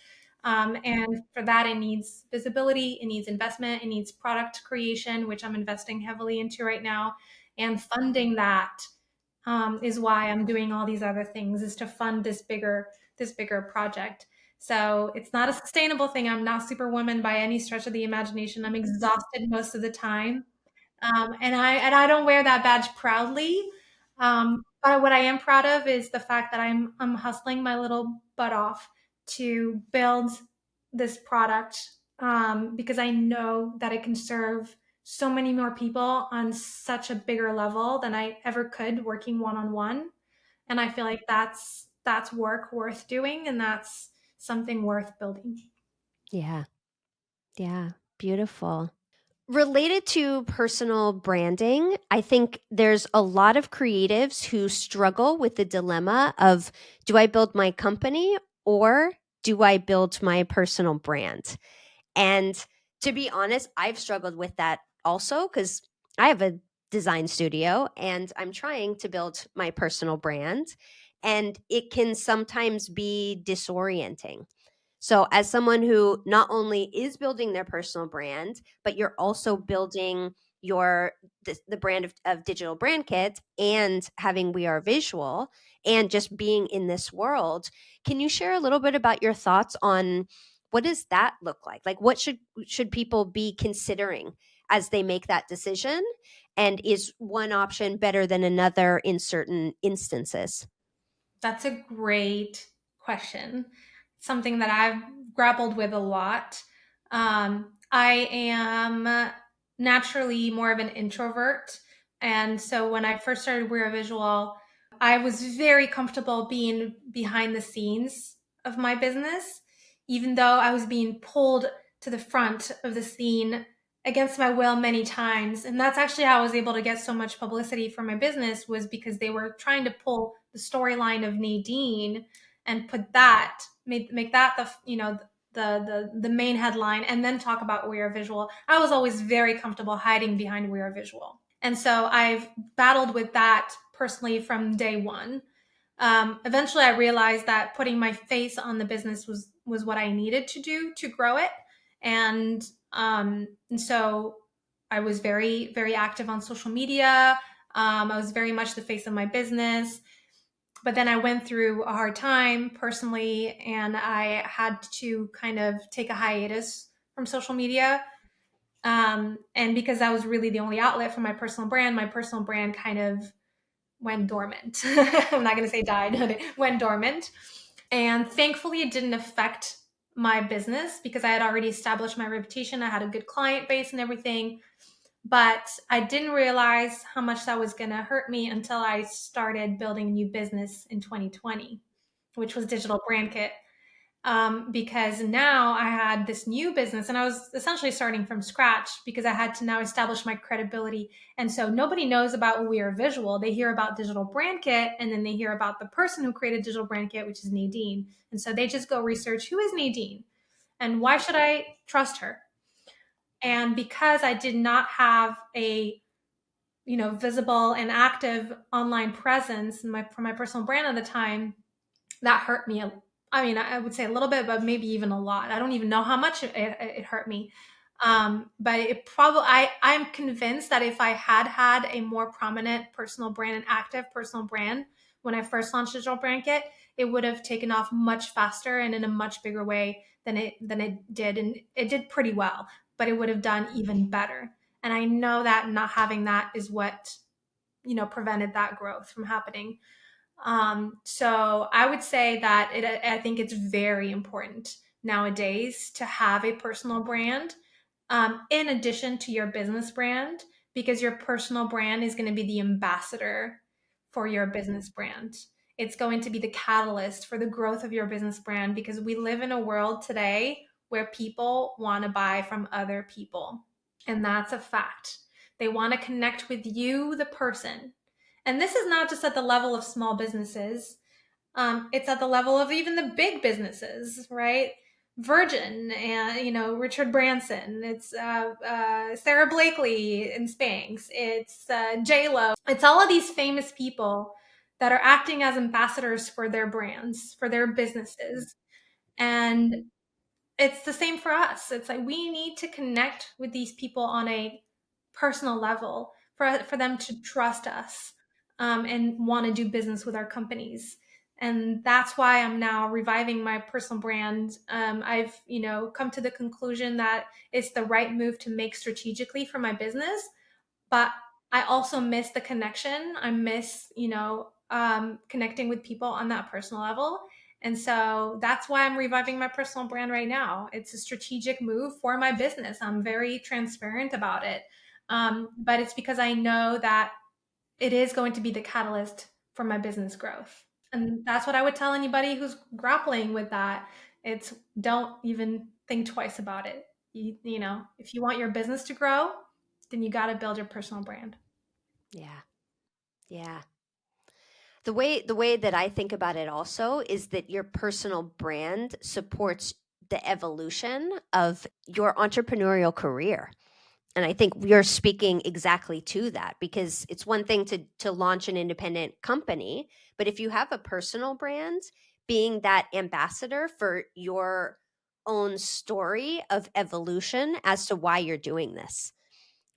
And for that, it needs visibility, it needs investment, it needs product creation, which I'm investing heavily into right now, and funding that is why I'm doing all these other things, is to fund this bigger project. So it's not a sustainable thing. I'm not superwoman by any stretch of the imagination. I'm exhausted most of the time. And I don't wear that badge proudly. But what I am proud of is the fact that I'm hustling my little butt off to build this product, because I know that it can serve so many more people on such a bigger level than I ever could working one on one. And I feel like that's work worth doing, and that's something worth building. Yeah. Yeah. Beautiful. Related to personal branding, I think there's a lot of creatives who struggle with the dilemma of, do I build my company or do I build my personal brand? And to be honest, I've struggled with that also because I have a design studio and I'm trying to build my personal brand. And it can sometimes be disorienting. So, as someone who not only is building their personal brand, but you're also building the brand of digital brand kits and having We Are Visual and just being in this world, can you share a little bit about your thoughts on what does that look like? Like, what should people be considering as they make that decision? And is one option better than another in certain instances? That's a great question. Something that I've grappled with a lot. I am naturally more of an introvert. And so when I first started We're Visual, I was very comfortable being behind the scenes of my business, even though I was being pulled to the front of the scene against my will many times. And that's actually how I was able to get so much publicity for my business, was because they were trying to pull the storyline of Nadine and put that, make that the, the main headline, and then talk about We Are Visual. I was always very comfortable hiding behind We Are Visual. And so I've battled with that personally from day one. Eventually I realized that putting my face on the business was what I needed to do to grow it. And so I was very, very active on social media. I was very much the face of my business. But then I went through a hard time personally, and I had to kind of take a hiatus from social media. And because that was really the only outlet for my personal brand kind of went dormant. I'm not going to say died, but it went dormant. And thankfully, it didn't affect my business because I had already established my reputation. I had a good client base and everything. But I didn't realize how much that was going to hurt me until I started building a new business in 2020, which was Digital Brand Kit. Because now I had this new business and I was essentially starting from scratch because I had to now establish my credibility. And so nobody knows about We Are Visual. They hear about Digital Brand Kit and then they hear about the person who created Digital Brand Kit, which is Nadine. And so they just go research, who is Nadine and why should I trust her? And because I did not have a visible and active online presence for my personal brand at the time, that hurt me. I mean, I would say a little bit, but maybe even a lot. I don't even know how much it hurt me. But it probably, I'm convinced that if I had had a more prominent personal brand, an active personal brand, when I first launched Digital Brand Kit, it would have taken off much faster and in a much bigger way than it did. And it did pretty well, but it would have done even better. And I know that not having that is what, prevented that growth from happening. So I would say that I think it's very important nowadays to have a personal brand, in addition to your business brand, because your personal brand is going to be the ambassador for your business brand. It's going to be the catalyst for the growth of your business brand because we live in a world today where people want to buy from other people. And that's a fact. They want to connect with you, the person. And this is not just at the level of small businesses. It's at the level of even the big businesses, right? Virgin and Richard Branson. It's Sarah Blakely in Spanx. It's J Lo. It's all of these famous people that are acting as ambassadors for their brands, for their businesses, and it's the same for us. It's like we need to connect with these people on a personal level for them to trust us, and want to do business with our companies. And that's why I'm now reviving my personal brand. I've come to the conclusion that it's the right move to make strategically for my business, but I also miss the connection. I miss, connecting with people on that personal level. And so that's why I'm reviving my personal brand right now. It's a strategic move for my business. I'm very transparent about it. But it's because I know that it is going to be the catalyst for my business growth. And that's what I would tell anybody who's grappling with that It's don't even think twice about it. You know, if you want your business to grow, then you got to build your personal brand. Yeah. Yeah. The way that I think about it also is that your personal brand supports the evolution of your entrepreneurial career. And I think you're speaking exactly to that, because it's one thing to launch an independent company, but if you have a personal brand, being that ambassador for your own story of evolution as to why you're doing this,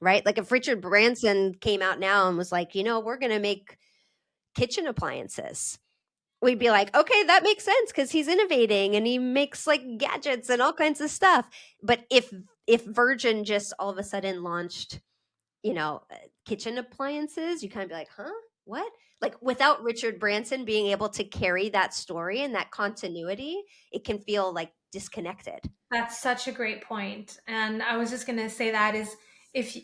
right? Like if Richard Branson came out now and was like, we're going to make kitchen appliances, we'd be like, okay, that makes sense because he's innovating and he makes like gadgets and all kinds of stuff. But if Virgin just all of a sudden launched, you know, uh, kitchen appliances, you kind of be like, huh? What? Like without Richard Branson being able to carry that story and that continuity, it can feel like disconnected. That's such a great point. And I was just going to say that is if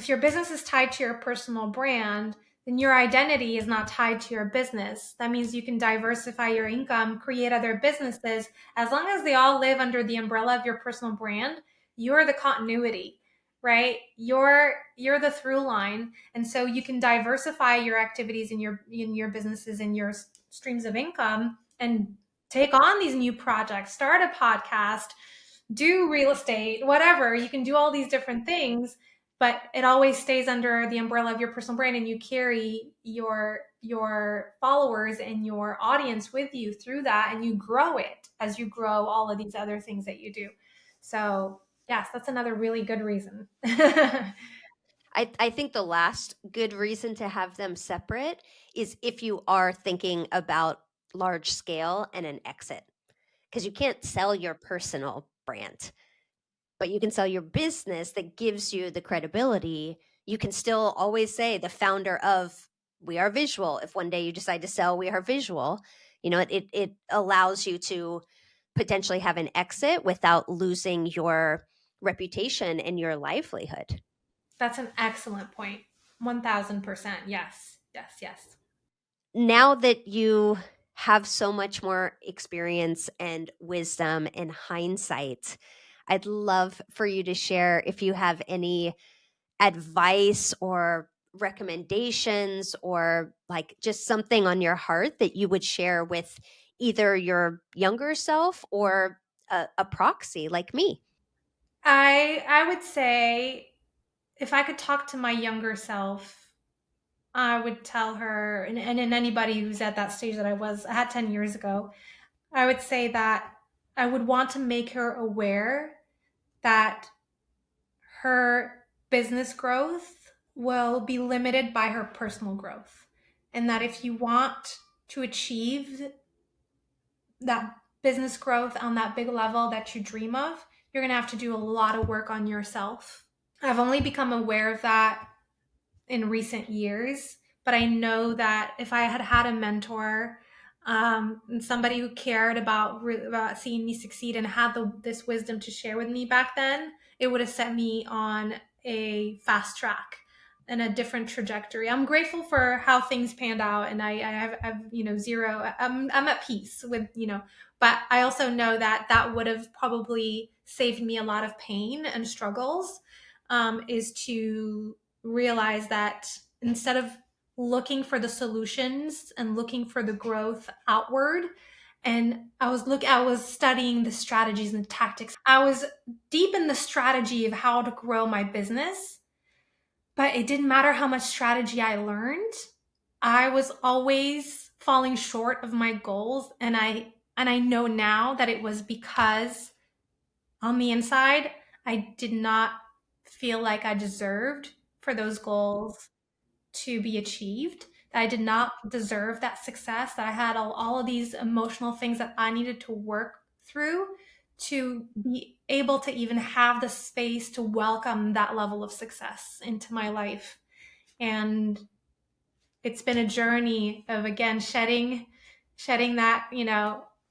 your business is tied to your personal brand, then your identity is not tied to your business. That means you can diversify your income, create other businesses. As long as they all live under the umbrella of your personal brand, you're the continuity, right? You're the through line. And so you can diversify your activities in your businesses and your streams of income and take on these new projects, start a podcast, do real estate, whatever. You can do all these different things, but it always stays under the umbrella of your personal brand, and you carry your followers and your audience with you through that, and you grow it as you grow all of these other things that you do. So, yes, that's another really good reason. I think the last good reason to have them separate is if you are thinking about large scale and an exit, because you can't sell your personal brand, but you can sell your business that gives you the credibility. You can still always say the founder of We Are Visual. If one day you decide to sell We Are Visual, it allows you to potentially have an exit without losing your reputation and your livelihood. That's an excellent point. 1000%. Yes, yes, yes. Now that you have so much more experience and wisdom and hindsight, I'd love for you to share if you have any advice or recommendations or like just something on your heart that you would share with either your younger self or a proxy like me. I would say if I could talk to my younger self, I would tell her, and anybody who's at that stage that I had 10 years ago, I would say that I would want to make her aware that her business growth will be limited by her personal growth. And that if you want to achieve that business growth on that big level that you dream of, you're going to have to do a lot of work on yourself. I've only become aware of that in recent years, but I know that if I had had a mentor, and somebody who cared about seeing me succeed and had this wisdom to share with me back then, it would have set me on a fast track and a different trajectory. I'm grateful for how things panned out, and I've zero. I'm at peace with but I also know that that would have probably saved me a lot of pain and struggles. Is to realize that instead of looking for the solutions and looking for the growth outward, and I was studying the strategies and tactics. I was deep in the strategy of how to grow my business, but it didn't matter how much strategy I learned. I was always falling short of my goals, and I know now that it was because on the inside, I did not feel like I deserved for those goals to be achieved. That I did not deserve that success. That I had all of these emotional things that I needed to work through to be able to even have the space to welcome that level of success into my life. And it's been a journey of again shedding that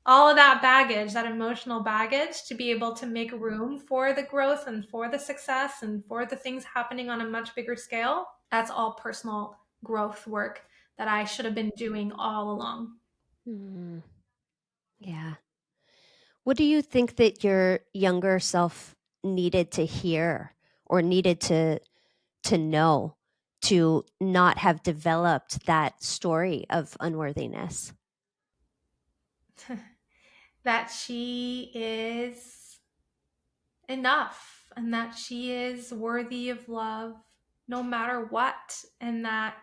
all of that baggage, that emotional baggage, to be able to make room for the growth and for the success and for the things happening on a much bigger scale. That's all personal growth work that I should have been doing all along. Mm, yeah. What do you think that your younger self needed to hear or needed to know to not have developed that story of unworthiness? That she is enough and that she is worthy of love no matter what, and that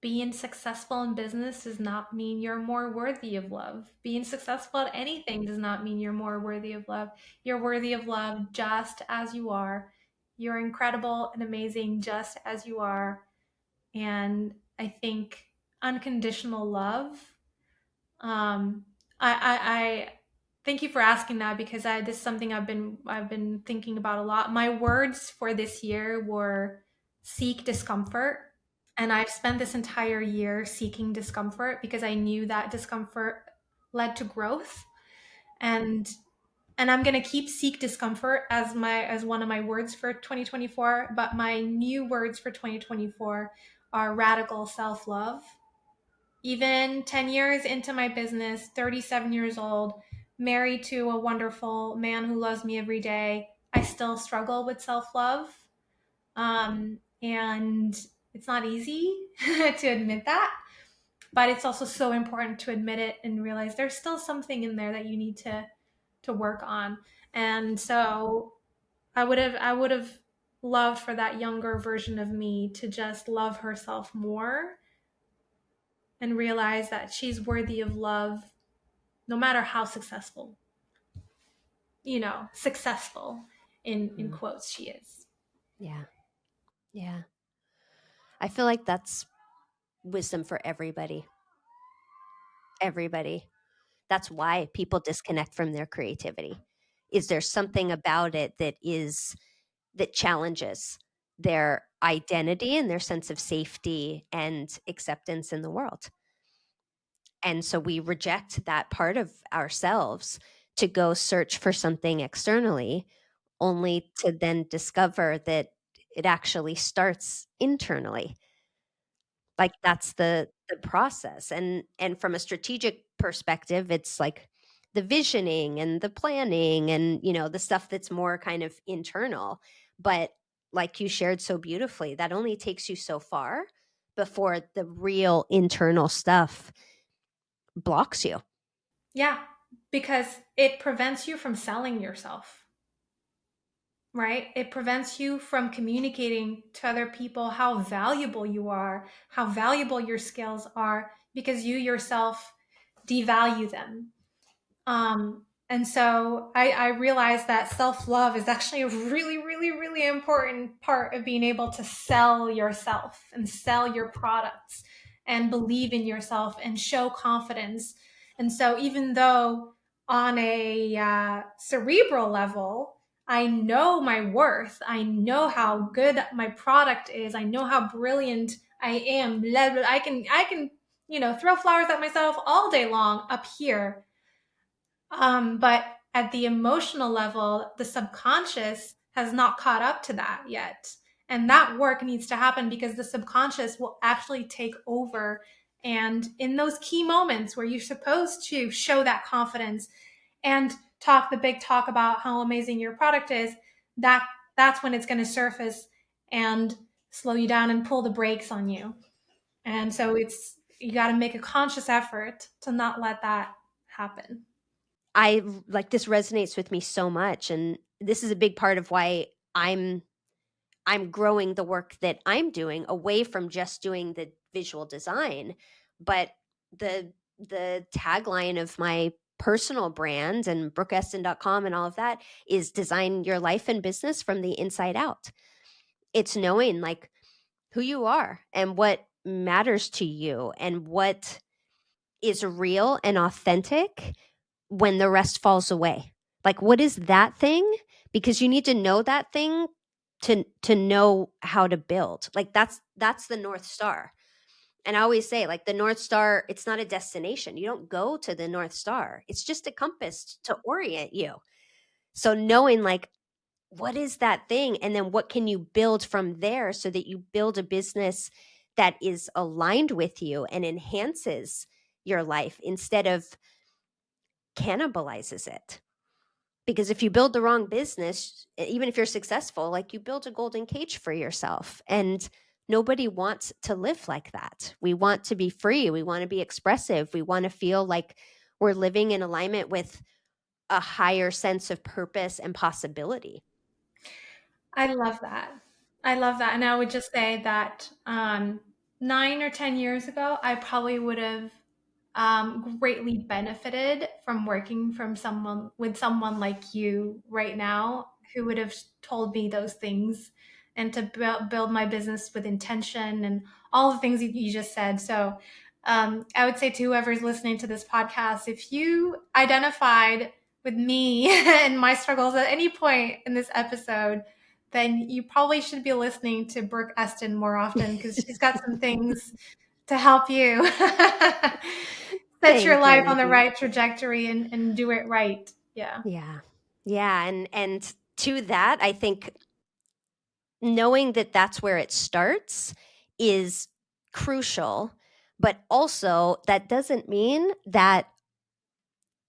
being successful in business does not mean you're more worthy of love. Being successful at anything does not mean you're more worthy of love. You're worthy of love just as you are. You're incredible and amazing just as you are. And I think unconditional love. Um, I thank you for asking that, because this is something I've been thinking about a lot. My words for this year were seek discomfort. And I've spent this entire year seeking discomfort because I knew that discomfort led to growth. And I'm going to keep seek discomfort as one of my words for 2024, but my new words for 2024 are radical self-love. Even 10 years into my business, 37 years old, married to a wonderful man who loves me every day, I still struggle with self-love. And it's not easy to admit that, but it's also so important to admit it and realize there's still something in there that you need to work on. And so I would have loved for that younger version of me to just love herself more and realize that she's worthy of love no matter how successful, successful in Mm. quotes she is. Yeah. Yeah. I feel like that's wisdom for everybody. Everybody. That's why people disconnect from their creativity. Is there something about it that challenges their identity and their sense of safety and acceptance in the world? And so we reject that part of ourselves to go search for something externally, only to then discover that it actually starts internally. Like, that's the process, and from a strategic perspective, it's like the visioning and the planning and, the stuff that's more kind of internal, but like you shared so beautifully, that only takes you so far before the real internal stuff blocks you. Yeah, because it prevents you from selling yourself, right? It prevents you from communicating to other people how valuable you are, how valuable your skills are, because you yourself devalue them. And so I realized that self love is actually a really, really, really important part of being able to sell yourself and sell your products and believe in yourself and show confidence. And so, even though on a cerebral level, I know my worth, I know how good my product is, I know how brilliant I am. I can, throw flowers at myself all day long up here, but at the emotional level, the subconscious has not caught up to that yet. And that work needs to happen because the subconscious will actually take over. And in those key moments where you're supposed to show that confidence and talk the big talk about how amazing your product is, that that's when it's going to surface and slow you down and pull the brakes on you. And so you got to make a conscious effort to not let that happen. I like, this resonates with me so much, and this is a big part of why I'm growing the work that I'm doing away from just doing the visual design, but the tagline of my personal brand and brookeston.com and all of that is design your life and business from the inside out. It's knowing like who you are and what matters to you and what is real and authentic when the rest falls away. Like, what is that thing? Because you need to know that thing to know how to build. Like, that's the North Star. And I always say, like, the North Star, it's not a destination. You don't go to the North Star. It's just a compass to orient you. So knowing like what is that thing and then what can you build from there so that you build a business that is aligned with you and enhances your life instead of cannibalizes it. Because if you build the wrong business, even if you're successful, like, you build a golden cage for yourself. And nobody wants to live like that. We want to be free. We want to be expressive. We want to feel like we're living in alignment with a higher sense of purpose and possibility. I love that. I love that. And I would just say that 9 or 10 years ago, I probably would have greatly benefited from working from someone with someone like you right now, who would have told me those things, and to build my business with intention and all the things that you just said. So I would say to whoever's listening to this podcast, if you identified with me and my struggles at any point in this episode, then you probably should be listening to Brooke Eston more often, because she's got some things to help you set your Thank you, life on the Nadine. right trajectory and do it right. Yeah. Yeah. Yeah. And to that, I think knowing that that's where it starts is crucial. But also, that doesn't mean that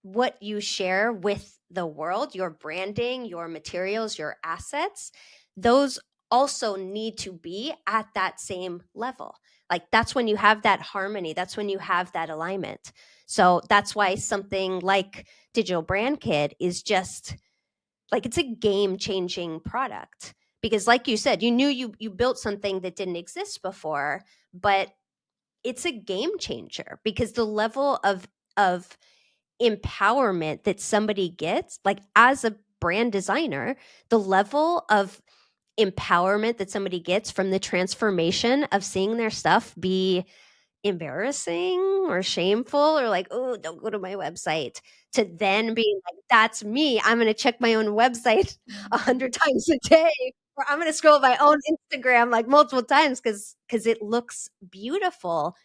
what you share with the world, your branding, your materials, your assets, those also need to be at that same level. Like, that's when you have that harmony, that's when you have that alignment. So that's why something like Digital Brand Kit is just like, it's a game-changing product. Because like you said, you knew you built something that didn't exist before, but it's a game changer, because the level of empowerment that somebody gets, like, as a brand designer, the level of empowerment that somebody gets from the transformation of seeing their stuff be embarrassing or shameful, or like, oh, don't go to my website, to then being like, that's me, I'm going to check my own website 100 times a day, or I'm going to scroll my own Instagram like multiple times because it looks beautiful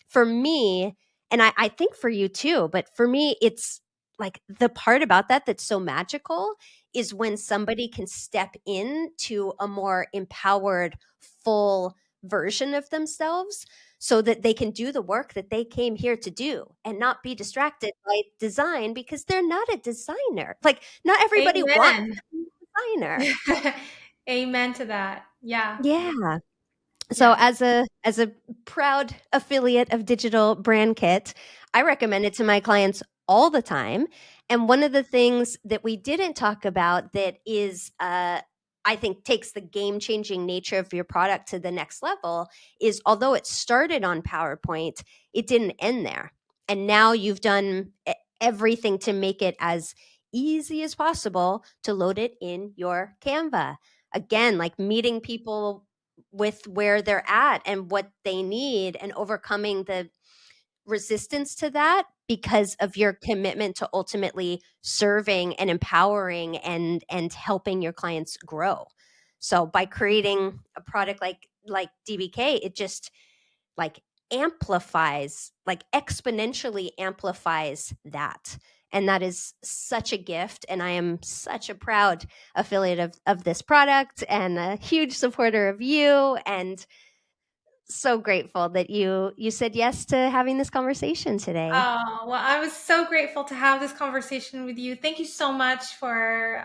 for me. And I think for you too, but for me, it's like, the part about that that's so magical is when somebody can step into a more empowered, full version of themselves, so that they can do the work that they came here to do and not be distracted by design, because they're not a designer. Like, not everybody wants Amen. to be a designer. Amen to that. Yeah. Yeah. So Yeah. as a proud affiliate of Digital Brand Kit, I recommend it to my clients all the time. And one of the things that we didn't talk about that is I think takes the game-changing nature of your product to the next level is, although it started on PowerPoint, it didn't end there. And now you've done everything to make it as easy as possible to load it in your Canva. Again, like, meeting people with where they're at and what they need, and overcoming the resistance to that because of your commitment to ultimately serving and empowering and helping your clients grow. So by creating a product like DBK, it just, like, amplifies, like, exponentially amplifies that. And that is such a gift. And I am such a proud affiliate of this product, and a huge supporter of you, and so grateful that you said yes to having this conversation today. Oh, well, I was so grateful to have this conversation with you. Thank you so much for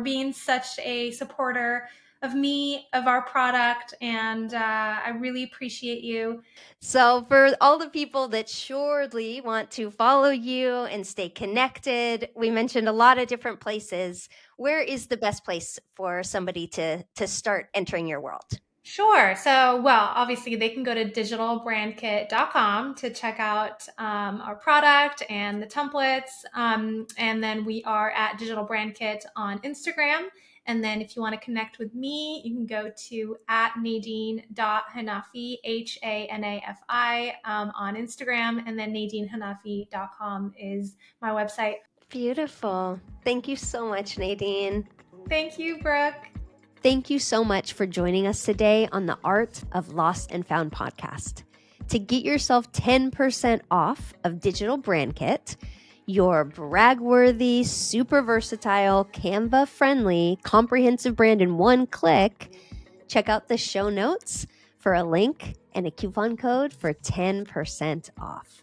being such a supporter of me, of our product, and I really appreciate you. So for all the people that surely want to follow you and stay connected, we mentioned a lot of different places. Where is the best place for somebody to start entering your world? Sure. So, well, obviously, they can go to digitalbrandkit.com to check out our product and the templates. And then we are at Digital Brand Kit on Instagram. And then if you want to connect with me, you can go to at Nadine.Hanafi, Hanafi, on Instagram. And then NadineHanafi.com is my website. Beautiful. Thank you so much, Nadine. Thank you, Brooke. Thank you so much for joining us today on the Art of Lost and Found podcast. To get yourself 10% off of Digital Brand Kit, your brag-worthy, super versatile, Canva-friendly, comprehensive brand in one click, check out the show notes for a link and a coupon code for 10% off.